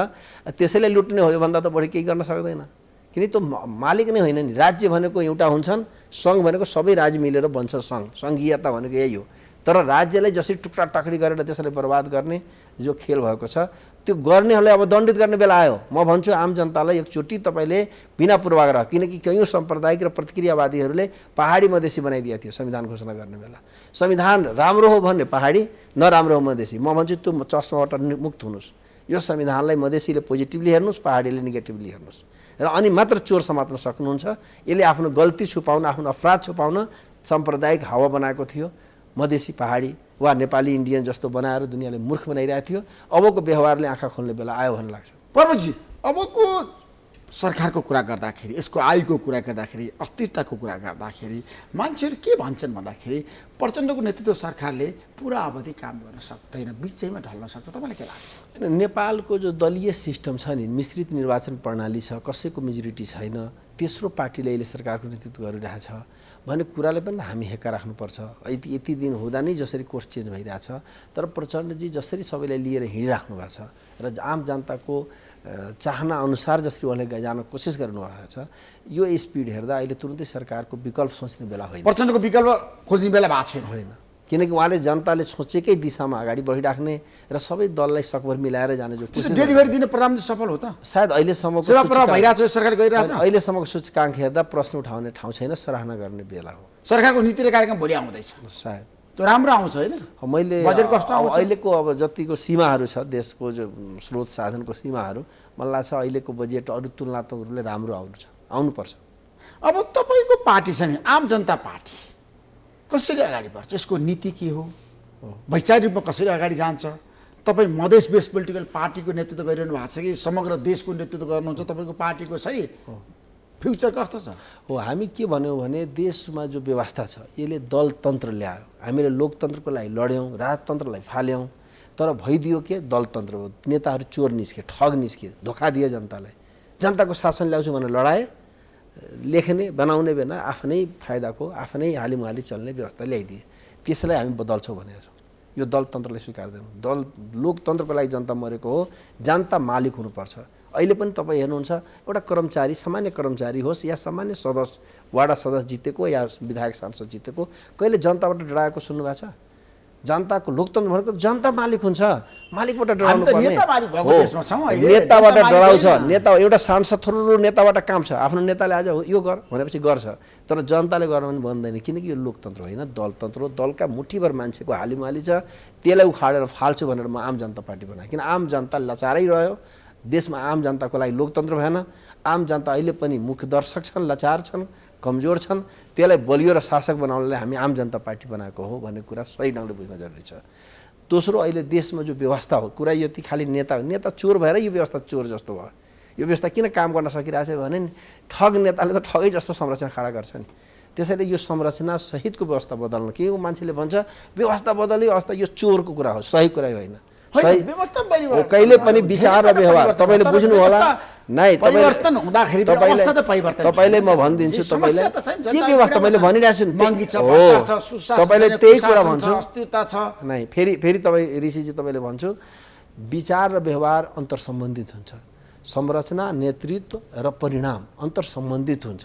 त्यसैले लुट्ने हो भन्दा त बढी केही गर्न सक्दैन। किन त्यो मालिक नै होइन नि। राज्य भनेको एउटा हुन्छन्, सङ्घ भनेको सबै राज्य मिलेर बन्छ सङ्घ। सङ्घीयता भनेको यही हो। तर राज्यलाई जसरी टुक्रा टाक्री गरेर त्यसलाई बर्बाद गर्ने जो खेल भएको छ, त्यो गर्नेहरूलाई अब दण्डित गर्ने बेला आयो। म भन्छु आम जनतालाई एकचोटि तपाईँले बिना पूर्वाग्रह, किनकि कयौँ साम्प्रदायिक र प्रतिक्रियावादीहरूले पहाडी मधेसी बनाइदिएको थियो संविधान घोषणा गर्ने बेला। संविधान राम्रो हो भन्ने पहाडी, नराम्रो हो मधेसी। म भन्छु त्यो चस्माबाट मुक्त हुनुहोस्। यो संविधानलाई मधेसीले पोजिटिभली हेर्नुहोस्, पहाडीले नेगेटिभली हेर्नुहोस्, र अनि मात्र चोर समात्न सक्नुहुन्छ। यसले आफ्नो गल्ती छुपाउन, आफ्नो अपराध छुपाउन साम्प्रदायिक हावा बनाएको थियो। मधेसी, पहाडी वा नेपाली इन्डियन जस्तो बनाएर दुनियाँले मूर्ख बनाइरहेको थियो। अबको व्यवहारले आँखा खोल्ने बेला आयो भन्ने लाग्छ।
पर्वतजी, अबको सरकारको कुरा गर्दाखेरि, यसको आयुको कुरा गर्दाखेरि, अस्थिरताको कुरा गर्दाखेरि मान्छेहरू के भन्छन् भन्दाखेरि प्रचण्डको नेतृत्व सरकारले पुरा अवधि काम गर्न सक्दैन, बिचैमा ढल्न सक्छ। तपाईँलाई के लाग्छ?
नेपालको जो दलीय सिस्टम छ नि, मिश्रित निर्वाचन प्रणाली छ, कसैको मेजोरिटी छैन, तेस्रो पार्टीले अहिले सरकारको नेतृत्व गरिरहेछ भन्ने कुराले पनि हामी हेक्का राख्नुपर्छ। यति दिन हुँदा नै जसरी कोर्स चेन्ज भइरहेछ, तर प्रचण्डजी जसरी सबैलाई लिएर हिँडिराख्नु भएको छ र आम जनताको चाहना अनुसार जसरी उहाँले जान कोसिस गर्नुभएको छ, यो स्पिड हेर्दा अहिले तुरुन्तै सरकारको विकल्प सोच्ने बेला होइन।
प्रचण्डको विकल्प खोज्ने बेला भएको छैन।
होइन, किनकि उहाँले जनताले सोचेकै दिशामा अगाडि बढिराख्ने र सबै दललाई सकभर मिलाएर जाने जो
डेलिभरी दिने प्रधानमन्त्री सफल हो त?
सायद अहिलेसम्मको
सरकार गइरहेछ।
अहिलेसम्मको सूचकाङ्क हेर्दा प्रश्न उठाउने ठाउँ छैन, सराहना गर्ने बेला हो।
सरकारको नीति र कार्यक्रम भोलि आउँदैछ,
सायद
त्यो राम्रो आउँछ होइन?
मैले
बजेट कस्तो आउँछ?
अहिलेको अब जतिको सीमाहरू छ, देशको जो स्रोत साधनको सीमाहरू, मलाई लाग्छ अहिलेको बजेट अरू तुलनात्मक रूपले राम्रो आउनुपर्छ।
अब तपाईँको पार्टी छ नि, आम जनता पार्टी, कसरी अगाडि बढ्छ? यसको नीति के हो? वैचारिक रूपमा कसरी अगाडि जान्छ? तपाईँ मधेस बेस पोलिटिकल पार्टीको नेतृत्व गरिरहनु भएको छ कि समग्र देशको नेतृत्व गर्नुहुन्छ? तपाईँको पार्टीको सही फ्युचर कस्तो छ?
हो, हामी के भन्यौँ भने देशमा जो व्यवस्था छ यसले दलतन्त्र ल्यायो। हामीले लोकतन्त्रको लागि लड्यौँ, राजतन्त्रलाई फाल्यौँ, तर भइदियो के? दलतन्त्र हो। नेताहरू चोर निस्के, ठग निस्के, धोका दिए जनतालाई। जनताको शासन ल्याउँछु भनेर लडाए, लेख्ने बनाउने बेला आफ्नै फाइदाको, आफ्नै हालिमुहाली चल्ने व्यवस्था ल्याइदिए। त्यसलाई हामी बदल्छौँ भनेका छौँ। यो दलतन्त्रलाई स्वीकार्दैनौँ। लोकतन्त्रको लागि जनता मरेको हो, जनता मालिक हुनुपर्छ। अहिले पनि तपाईँ हेर्नुहुन्छ, एउटा कर्मचारी, सामान्य कर्मचारी होस् या सामान्य सदस्य, वाडा सदस्य जितेको या विधायक सांसद जितेको, कहिले जनताबाट डराएको सुन्नुभएको छ? जनताको लोकतन्त्र भनेको जनता मालिक हुन्छ, मालिकबाट डराउनु पर्ने। नेताबाट डराउँछ, नेता एउटा सांसद थोरै नेताबाट काम छ, आफ्नो नेताले आज यो गर भनेपछि गर्छ, तर जनताले गर्न पनि भन्दैन, किनकि यो लोकतन्त्र होइन, दलतन्त्र हो। दलका मुठीभर मान्छेको हालिमुहाली छ, त्यसलाई उखाडेर फाल्छु भनेर म आम जनता पार्टी बनाएँ। किन आम जनता लाचारै रह्यो, देशमा आम जनताको लागि लोकतन्त्र भएन। आम जनता अहिले पनि मुख्य दर्शक छन्, लाचार छन्, कमजोर छन्, त्यसलाई बलियो र शासक बनाउनलाई हामी आम जनता पार्टी बनाएको हो भन्ने कुरा सही ढङ्गले बुझ्न जरुरी छ। दोस्रो, अहिले देशमा जो व्यवस्था हो, कुरा यति खालि नेता चोर भएर यो व्यवस्था चोर जस्तो भयो। यो व्यवस्था किन काम गर्न सकिरहेछ भने नि ठग नेताले त ठगै जस्तो संरचना खडा गर्छ नि। त्यसैले यो संरचना सहितको व्यवस्था बदल्न के हो मान्छेले भन्छ व्यवस्था बदल्यो अवस्था यो चोरको कुरा हो सही कुरा होइन
होइन, व्यवस्था परिवर्तन
कहिले पनि विचार र व्यवहार तपाईँले बुझ्नु होला नै
परिवर्तन हुँदाखेरि पनि अवस्था त परिवर्तन
तपाईँलाई म भनिदिन्छु तपाईँलाई के व्यवस्था मैले भनिरहेको छु
महँगी छ, भ्रष्टाचार छ, सुशासन
तपाईँले
छैन,
त्यही कुरा
कुशासन
भन्छु
छ, अस्थिरता छ।
नै फेरि तपाईँ ऋषिजी तपाईँले भन्छु विचार र व्यवहार अन्तर सम्बन्धित हुन्छ संरचना नेतृत्व र परिणाम अन्तर सम्बन्धित हुन्छ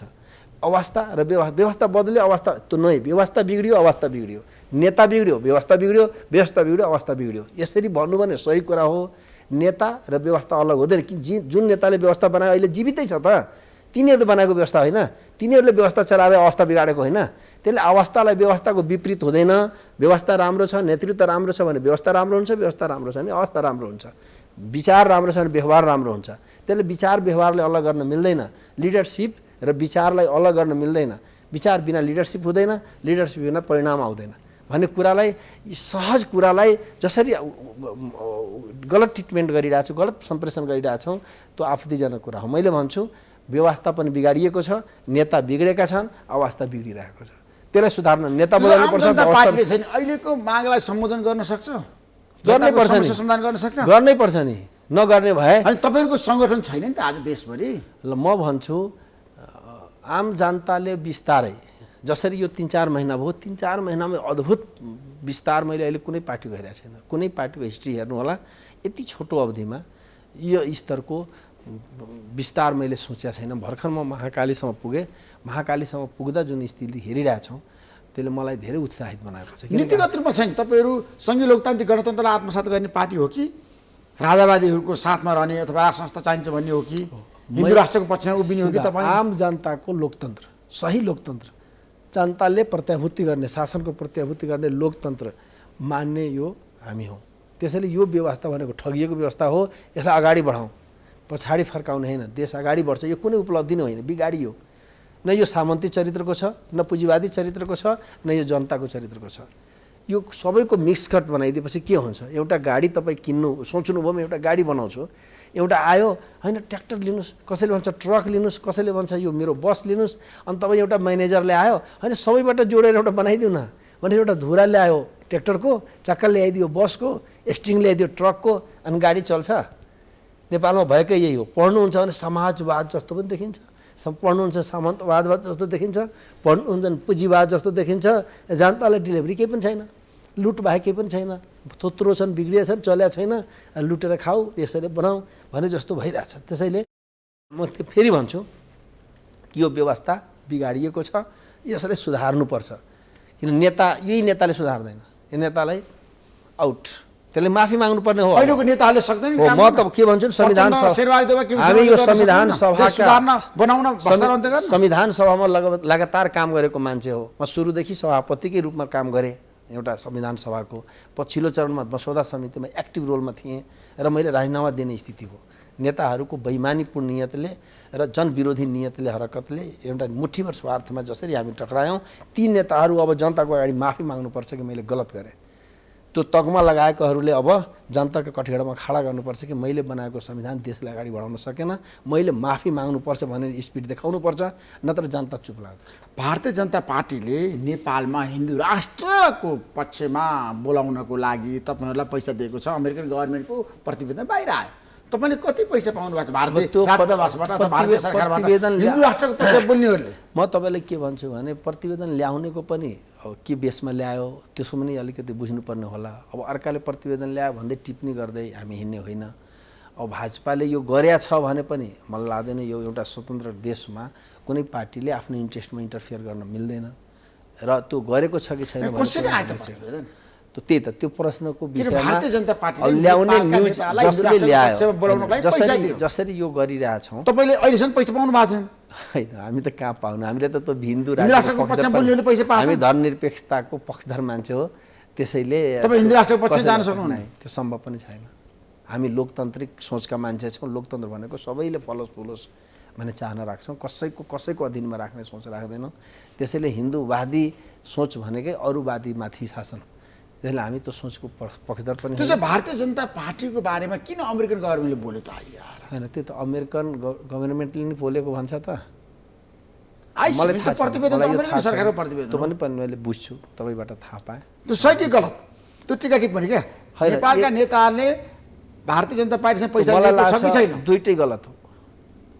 अवस्था र व्यवस्था बदल्यो अवस्था त्यो नै व्यवस्था बिग्रियो अवस्था बिग्रियो नेता बिग्रियो व्यवस्था बिग्रियो व्यवस्था बिग्रियो अवस्था बिग्रियो यसरी भन्नु भने सही कुरा हो नेता र व्यवस्था अलग हुँदैन कि जुन नेताले व्यवस्था बनायो अहिले जीवितै छ त तिनीहरूले बनाएको व्यवस्था होइन तिनीहरूले व्यवस्था चलाएर अवस्था बिगाडेको होइन त्यसले अवस्थालाई व्यवस्थाको विपरीत हुँदैन व्यवस्था राम्रो छ नेतृत्व राम्रो छ भने व्यवस्था राम्रो हुन्छ व्यवस्था राम्रो छ भने अवस्था राम्रो हुन्छ विचार राम्रो छ भने व्यवहार राम्रो हुन्छ त्यसले विचार व्यवहारले अलग गर्न मिल्दैन लिडरसिप र विचारलाई अलग गर्न मिल्दैन विचार बिना लिडरसिप हुँदैन लिडरसिप बिना परिणाम आउँदैन भन्ने कुरालाई सहज कुरालाई जसरी गलत ट्रिटमेन्ट गरिरहेको छु गलत सम्प्रेषण गरिरहेको छौँ त्यो आपत्तिजनक कुरा हो मैले भन्छु व्यवस्था पनि बिगाडिएको छ नेता बिग्रेका छन् अवस्था बिग्रिरहेको छ त्यसलाई सुधार्न नेता बदल्नु पर्छ
पार्टीले चाहिँ अहिलेको मागलाई सम्बोधन गर्न सक्छ
गर्नै पर्छ नि
समाधान गर्न सक्छ
गर्नै पर्छ नि नगर्ने भए
अनि तपाईँहरूको सङ्गठन छैन नि त आज देशभरि
ल म भन्छु आम जनताले बिस्तारै जसरी यो 3-4 महिना भयो 3-4 महिनामा अद्भुत विस्तार मैले अहिले कुनै पार्टी गरिरहेको छैन कुनै पार्टीको हिस्ट्री हेर्नु होला यति छोटो अवधिमा यो स्तरको विस्तार मैले सोचेको छैन भर्खर म महाकालीसम्म पुगेँ महाकालीसम्म पुग्दा जुन स्थिति हेरिरहेछौँ त्यसले मलाई धेरै उत्साहित बनाएको छ
नीतिगत रूपमा छैन तपाईँहरू सङ्घीय लोकतान्त्रिक गणतन्त्रलाई आत्मसात गर्ने पार्टी हो कि राजावादीहरूको साथमा रहने अथवा राष्ट्र संस्था चाहिन्छ भन्ने हो कि हिन्दू राष्ट्रको पक्षमा उभिने हो कि तपाईँ
आम जनताको लोकतन्त्र सही लोकतन्त्र जनताले प्रत्याभूति गर्ने शासनको प्रत्याभूति गर्ने लोकतन्त्र मान्ने यो हामी हौँ त्यसैले यो व्यवस्था भनेको ठगिएको व्यवस्था हो यसलाई अगाडि बढाउँ पछाडि फर्काउने होइन देश अगाडि बढ्छ यो कुनै उपलब्धि नै होइन बिगाडियो न यो सामन्ती चरित्रको छ न पुँजीवादी चरित्रको छ न यो जनताको चरित्रको छ यो सबैको मिक्सकट बनाइदिएपछि के हुन्छ एउटा गाडी तपाईँ किन्नु सोच्नुभयो म एउटा गाडी बनाउँछु एउटा आयो होइन ट्र्याक्टर लिनुहोस् कसैले भन्छ ट्रक लिनुहोस् कसैले भन्छ यो मेरो बस लिनुहोस् अनि तपाईँ एउटा म्यानेजरले आयो होइन सबैबाट जोडेर एउटा बनाइदिउँ न भनेर एउटा धुरा ल्यायो ट्र्याक्टरको चक्का ल्याइदियो बसको स्ट्रिङ ल्याइदियो ट्रकको अनि गाडी चल्छ नेपालमा भएकै यही हो पढ्नुहुन्छ भने समाजवाद जस्तो पनि देखिन्छ पढ्नुहुन्छ सामन्तवाद जस्तो देखिन्छ पढ्नुहुन्छ भने पुँजीवाद जस्तो देखिन्छ जनतालाई डेलिभरी केही पनि छैन लुट बाहेक केही पनि छैन थोत्रो छन् बिग्रिया छन् चल्या छैन लुटेर खाऊ यसरी बनाऊ भने जस्तो भइरहेछ त्यसैले म फेरि भन्छु कि यो व्यवस्था बिगाडिएको छ यसलाई सुधार्नुपर्छ किन नेता यही नेताले सुधार्दैन यो नेतालाई आउट त्यसले माफी माग्नुपर्ने हो
अहिलेको नेताहरूले सक्दैन
म त के भन्छु संविधान हामी यो संविधान सभाका संविधान सभामा लगातार काम गरेको मान्छे हो म सुरुदेखि सभापतिकै रूपमा काम गरेँ एउटा संविधान सभाको पछिल्लो चरणमा मसौदा समितिमा एक्टिभ रोलमा थिएँ र मैले राजीनामा दिने स्थिति हो नेताहरूको बैमानीपूर्ण नियतले र जनविरोधी नियतले हरकतले एउटा मुठीभर स्वार्थमा जसरी हामी टक्रायौँ ती नेताहरू अब जनताको अगाडि माफी माग्नुपर्छ कि मैले गलत गरेँ त्यो तगमा लगाएकोहरूले अब जनताको कठघरामा खडा गर्नुपर्छ कि मैले बनाएको संविधान देशलाई अगाडि बढाउन सकेन मैले माफी माग्नुपर्छ भनेर स्पिड देखाउनुपर्छ नत्र जनता चुप लाग्छ
भारतीय जनता पार्टीले नेपालमा हिन्दू राष्ट्रको पक्षमा बोलाउनको लागि तपाईँहरूलाई पैसा दिएको छ अमेरिकन गभर्मेन्टको प्रतिवेदन बाहिर आयो तपाईँले कति पैसा पाउनु भएको छ भारतीय राजदूतावासबाट अथवा भारतीय सरकारबाट हिन्दू राष्ट्रको पक्ष बोल्नेहरूले
म तपाईँलाई के भन्छु भने प्रतिवेदन ल्याउनेको पनि के बेसमा ल्यायो त्यसको पनि अलिकति बुझ्नुपर्ने होला अब अर्काले प्रतिवेदन ल्यायो भन्दै टिप्पणी गर्दै हामी हिँड्ने होइन अब भाजपाले यो गरेछ भने पनि मलाई लाग्दैन यो एउटा स्वतन्त्र देशमा कुनै पार्टीले आफ्नो इन्ट्रेस्टमा इन्टरफियर गर्न मिल्दैन र त्यो गरेको छ कि छैन त त्यही त त्यो प्रश्नको विषयमा ल्याउने न्युज जसले ल्यायो जसरी यो गरिरहेछौँ
तपाईँले अहिलेसम्म पैसा पाउनु भएको छैन
होइन हामी त कहाँ पाउनु हामीले त हिन्दू हामी धर्मनिरपेक्षताको पक्षधर मान्छे हो त्यसैले
हिन्दू राष्ट्रको पक्ष जान सक्नुहुन्न
त्यो सम्भव पनि छैन हामी लोकतान्त्रिक सोचका मान्छे छौँ लोकतन्त्र भनेको सबैले फलोस् फुलोस् भन्ने चाहना राख्छौँ कसैको अधीनमा राख्ने सोच राख्दैनौँ त्यसैले हिन्दूवादी सोच भनेकै अरूवादीमाथि शासन त्यसैले हामी त्यो सोचको पक्षधर पनि
त्यसो भारतीय जनता पार्टीको बारेमा किन अमेरिकन गभर्मेन्टले बोल्यो त
होइन त्यो त अमेरिकन गभर्मेन्टले नि बोलेको भन्छ त मलाई थाहा छ,
प्रतिवेदन
मलाई यो
अमेरिकन
थाहा छ।
सरकारको प्रतिवेदन
त्यो
हो।
पनि मैले बुझ्छु, तपाईँबाट थाहा पाएँ।
त्यो सही कि गलत त्यो टिका टिप्पणी क्या
होइन,
नेपालका नेताहरूले भारतीय जनता पार्टीसँग पैसा
मलाई
लिएको छ कि छैन?
लाग्छ दुइटै गलत हो।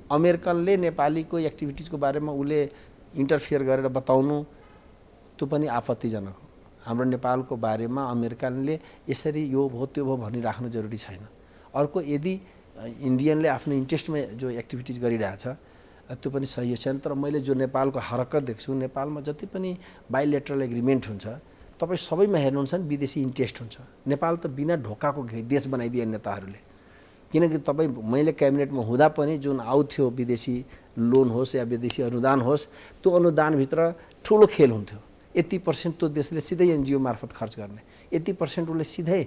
अमेरिकनले नेपालीको एक्टिभिटिजको बारेमा उसले इन्टरफियर गरेर बताउनु त्यो पनि आपत्तिजनक हो। हाम्रो नेपालको बारेमा अमेरिकनले यसरी यो भयो त्यो भयो भनिराख्नु जरुरी छैन। अर्को, यदि इन्डियनले आफ्नो इन्ट्रेस्टमा जो एक्टिभिटिज गरिरहेछ त्यो पनि सही छैन। तर मैले जो नेपालको हरकत देख्छु, नेपालमा जति पनि बाइलेटरल एग्रिमेन्ट हुन्छ तपाईँ सबैमा हेर्नुहुन्छ नि विदेशी इन्ट्रेस्ट हुन्छ। नेपाल त बिना ढोकाको देश बनाइदिए नेताहरूले, किनकि तपाईँ मैले क्याबिनेटमा हुँदा पनि जुन आउँथ्यो विदेशी लोन होस् या विदेशी अनुदान होस्, त्यो अनुदानभित्र ठुलो खेल हुन्थ्यो। 80% त्यो देशले सिधै एनजिओ मार्फत खर्च गर्ने, 80% उसले सिधै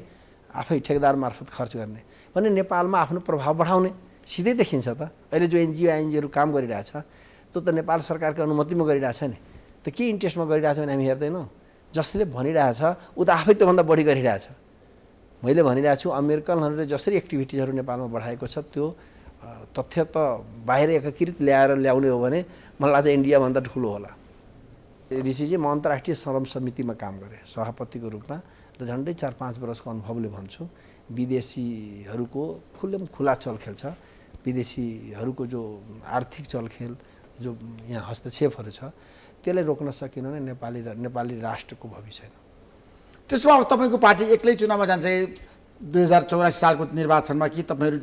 आफै ठेकेदार मार्फत खर्च गर्ने भने नेपालमा आफ्नो प्रभाव बढाउने सिधै देखिन्छ त। अहिले जो एनजिओहरू काम गरिरहेछ त्यो त नेपाल सरकारको अनुमतिमा गरिरहेछ नि, त के इन्ट्रेस्टमा गरिरहेछ भने हामी हेर्दैनौँ। जसले भनिरहेछ ऊ त आफै त्योभन्दा बढी गरिरहेछ। मैले भनिरहेको छु अमेरिकनहरूले जसरी एक्टिभिटिजहरू नेपालमा बढाएको छ त्यो तथ्य त बाहिर एकीकृत ल्याउने हो भने मलाई लाग्छ इन्डियाभन्दा ठुलो होला। ऋषिजी, म अन्तर्राष्ट्रिय श्रम समितिमा काम गरेँ सभापतिको रूपमा र झन्डै 4-5 वर्षको अनुभवले भन्छु विदेशीहरूको खुला चलखेल छ। विदेशीहरूको जो आर्थिक चलखेल जो यहाँ हस्तक्षेपहरू छ त्यसलाई रोक्न सकिन भने नेपाली राष्ट्रको भविष्य छैन।
त्यसमा अब तपाईँको पार्टी एक्लै चुनावमा जान्छ 2084 सालको निर्वाचनमा कि तपाईँहरू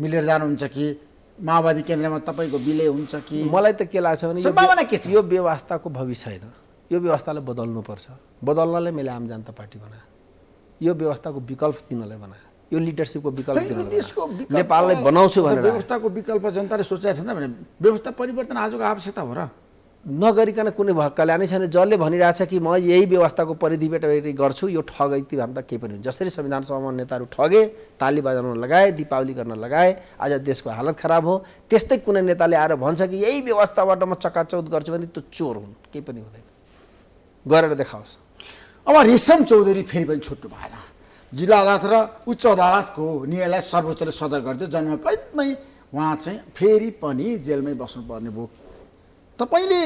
मिलेर जानुहुन्छ कि माओवादी केन्द्रमा तपाईँको विलय हुन्छ कि?
मलाई त के लाग्छ भने
सम्भावना के छ?
यो व्यवस्थाको भविष्य छैन। यो व्यवस्थालाई बदल्नुपर्छ। बदल्नलाई मैले आम जनता पार्टी बनाएँ। यो व्यवस्थाको विकल्प दिनलाई बनाएँ। यो लिडरसिपको विकल्प दिनलाई नेपाललाई बनाउँछु भनेर।
व्यवस्थाको विकल्प जनताले सोचेको छैन भने व्यवस्था परिवर्तन आजको आवश्यकता हो र?
नगरिकन कुनै कल्याणै छैन। जसले भनिरहेछ कि म यही व्यवस्थाको परिधिबाट गर्छु यो ठग यति भन्दा केही पनि हुन्छ। जसरी संविधान सभामा नेताहरू ठगे, ताली बजाउन लगाए, दीपावली गर्न लगाए, आज देशको हालत खराब हो, त्यस्तै कुनै नेताले आएर भन्छ कि यही व्यवस्थाबाट म चकाचौध गर्छु भने त्यो चोर हुन्, केही पनि हुँदैन। गरेर देखाओस्।
अब रेशम चौधरी फेरि पनि छुट्नु भएन। जिल्ला अदालत र उच्च अदालतको निर्णयलाई सर्वोच्चले सदर गरिदियो। जन्मकैदमै उहाँ चाहिँ फेरि पनि जेलमै बस्नुपर्ने भयो। तपाईँले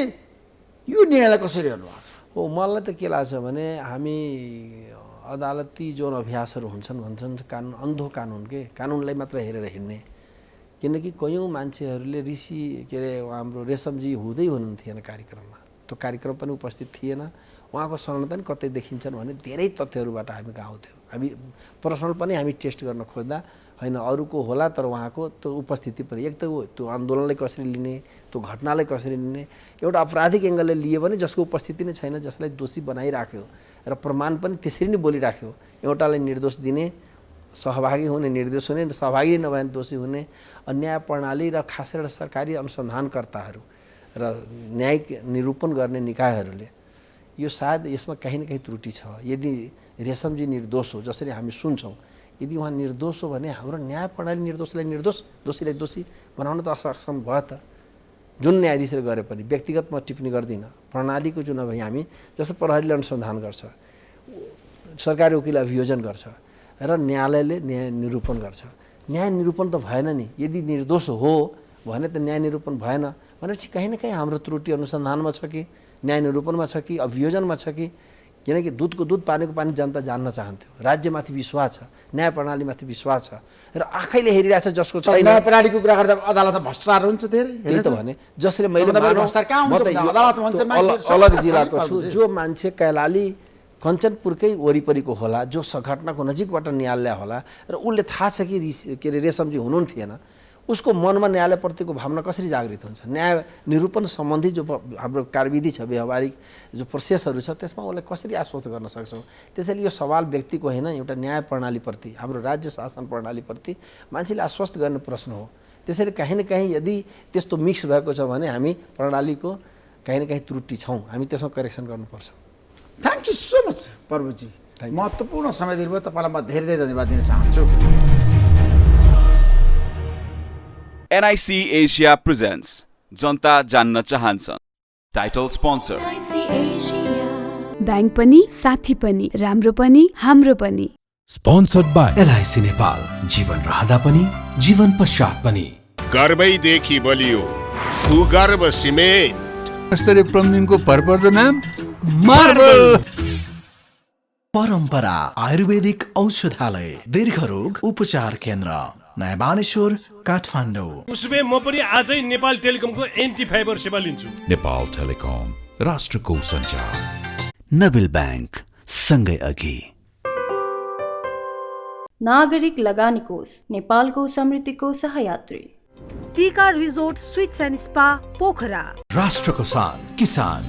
यो निर्णयलाई कसरी हेर्नुभएको छ?
हो, मलाई त के लाग्छ भने हामी अदालती जुन अभ्यासहरू हुन्छन् भन्छन् कानुन अन्धो कानुन के कानुनलाई मात्र हेरेर हिँड्ने। किनकि कयौँ मान्छेहरूले ऋषि के अरे हाम्रो रेशमजी हुँदै हुनुहुन्थेन कार्यक्रममा, त्यो कार्यक्रम पनि उपस्थित थिएन। उहाँको सनदन कतै देखिन्छन् भने धेरै तथ्यहरूबाट हामी गाउँथ्यौँ। हामी पर्सनल पनि हामी टेस्ट गर्न खोज्दा होइन अरूको होला, तर उहाँको त्यो उपस्थिति पनि एक त त्यो आन्दोलनलाई कसरी लिने, त्यो घटनालाई कसरी लिने, एउटा अपराधिक एङ्गलले लिए पनि जसको उपस्थिति नै छैन, जसलाई दोषी बनाइराख्यो र प्रमाण पनि त्यसरी नै बोलिराख्यो। एउटालाई निर्दोष दिने, सहभागी हुने निर्दोष हुने, सहभागी नभए दोषी हुने, न्याय प्रणाली र खास गरेर सरकारी अनुसन्धानकर्ताहरू र न्यायिक निरूपण गर्ने निकायहरूले यो सायद यसमा कहीँ न कहीँ त्रुटि छ। यदि रेशमजी निर्दोष हो जसरी हामी सुन्छौँ, यदि उहाँ निर्दोष हो भने हाम्रो न्याय प्रणाली निर्दोषलाई निर्दोष, दोषीलाई दोषी बनाउन त असक्षम भयो त। जुन न्यायाधीशले गरे पनि व्यक्तिगत म टिप्पणी गर्दिनँ, प्रणालीको जुन अब हामी जस्तो प्रहरीले अनुसन्धान गर्छ, सरकारी वकिल अभियोजन गर्छ र न्यायालयले न्याय निरूपण गर्छ। न्याय निरूपण त भएन नि। यदि निर्दोष हो भने त न्याय निरूपण भएन भनेपछि कहीँ न कहीँ हाम्रो त्रुटि अनुसन्धानमा छ कि न्याय निरूपणमा छ कि अभियोजनमा छ कि? किनकि दुधको दुध पानीको पानी जनता जान्न चाहन्थ्यो। राज्यमाथि विश्वास छ, न्याय प्रणालीमाथि विश्वास छ र आँखैले हेरिरहेछ जसको छैन।
न्याय प्रणालीको कुरा गर्दा अदालतमा भ्रष्टाचार हुन्छ धेरै।
त्यही त भने जसले मैले अलग जिल्लाको छु, जो मान्छे कैलाली कञ्चनपुरकै वरिपरिको होला, जो घटनाको नजिकबाट न्यायालय होला र उसले थाहा छ कि के अरे रेशमजी हुनुहुन्थेन, उसको मनमा न्यायालयप्रतिको भावना कसरी जागृत हुन्छ? न्याय निरूपण सम्बन्धी जो हाम्रो कार्यविधि छ, व्यवहारिक जो प्रोसेसहरू छ, त्यसमा उसलाई कसरी आश्वस्त गर्न सक्छौँ? त्यसैले यो सवाल व्यक्तिको होइन, एउटा न्याय प्रणालीप्रति, हाम्रो राज्य शासन प्रणालीप्रति मान्छेले आश्वस्त गर्ने प्रश्न हो। त्यसैले कहीँ न कहीँ यदि त्यस्तो मिक्स भएको छ भने हामी प्रणालीको कहीँ न कहीँ त्रुटि छौँ, हामी त्यसमा करेक्सन गर्नुपर्छ।
थ्याङ्क यू सो मच प्रभुजी, महत्त्वपूर्ण समय दिनुभयो। तपाईँलाई म धेरै धेरै धन्यवाद दिन चाहन्छु।
NIC Asia presents जनता जान्न चाहन्छन्। टाइटल स्पोन्सर
ब्याङ्क पनि साथी पनि राम्रो पनि हाम्रो पनि।
स्पोन्सर्ड बाई LIC नेपाल, जीवन रहँदा पनि जीवन पश्चात पनि।
गर्वैदेखि बलियो भूगर्भ सिमेन्ट
स्तरीय प्लम्बिङको भरपर्दो नाम मार्बल।
परम्परा आयुर्वेदिक औषधालय दीर्घरोग उपचार केन्द्र नयाँ बानेश्वर काठमाडौँ।
उसो भए म पनि आजै नेपाल टेलिकमको एन्टी फाइबर सेवा लिन्छु।
नेपाल टेलिकम राष्ट्रको सञ्चार। नबिल ब्याङ्क सँगै अघि।
नागरिक लगानी कोष नेपालको समृद्धिको सहयात्री।
टीका resort sweets and spa Pokhara.
राष्ट्रको शान किसान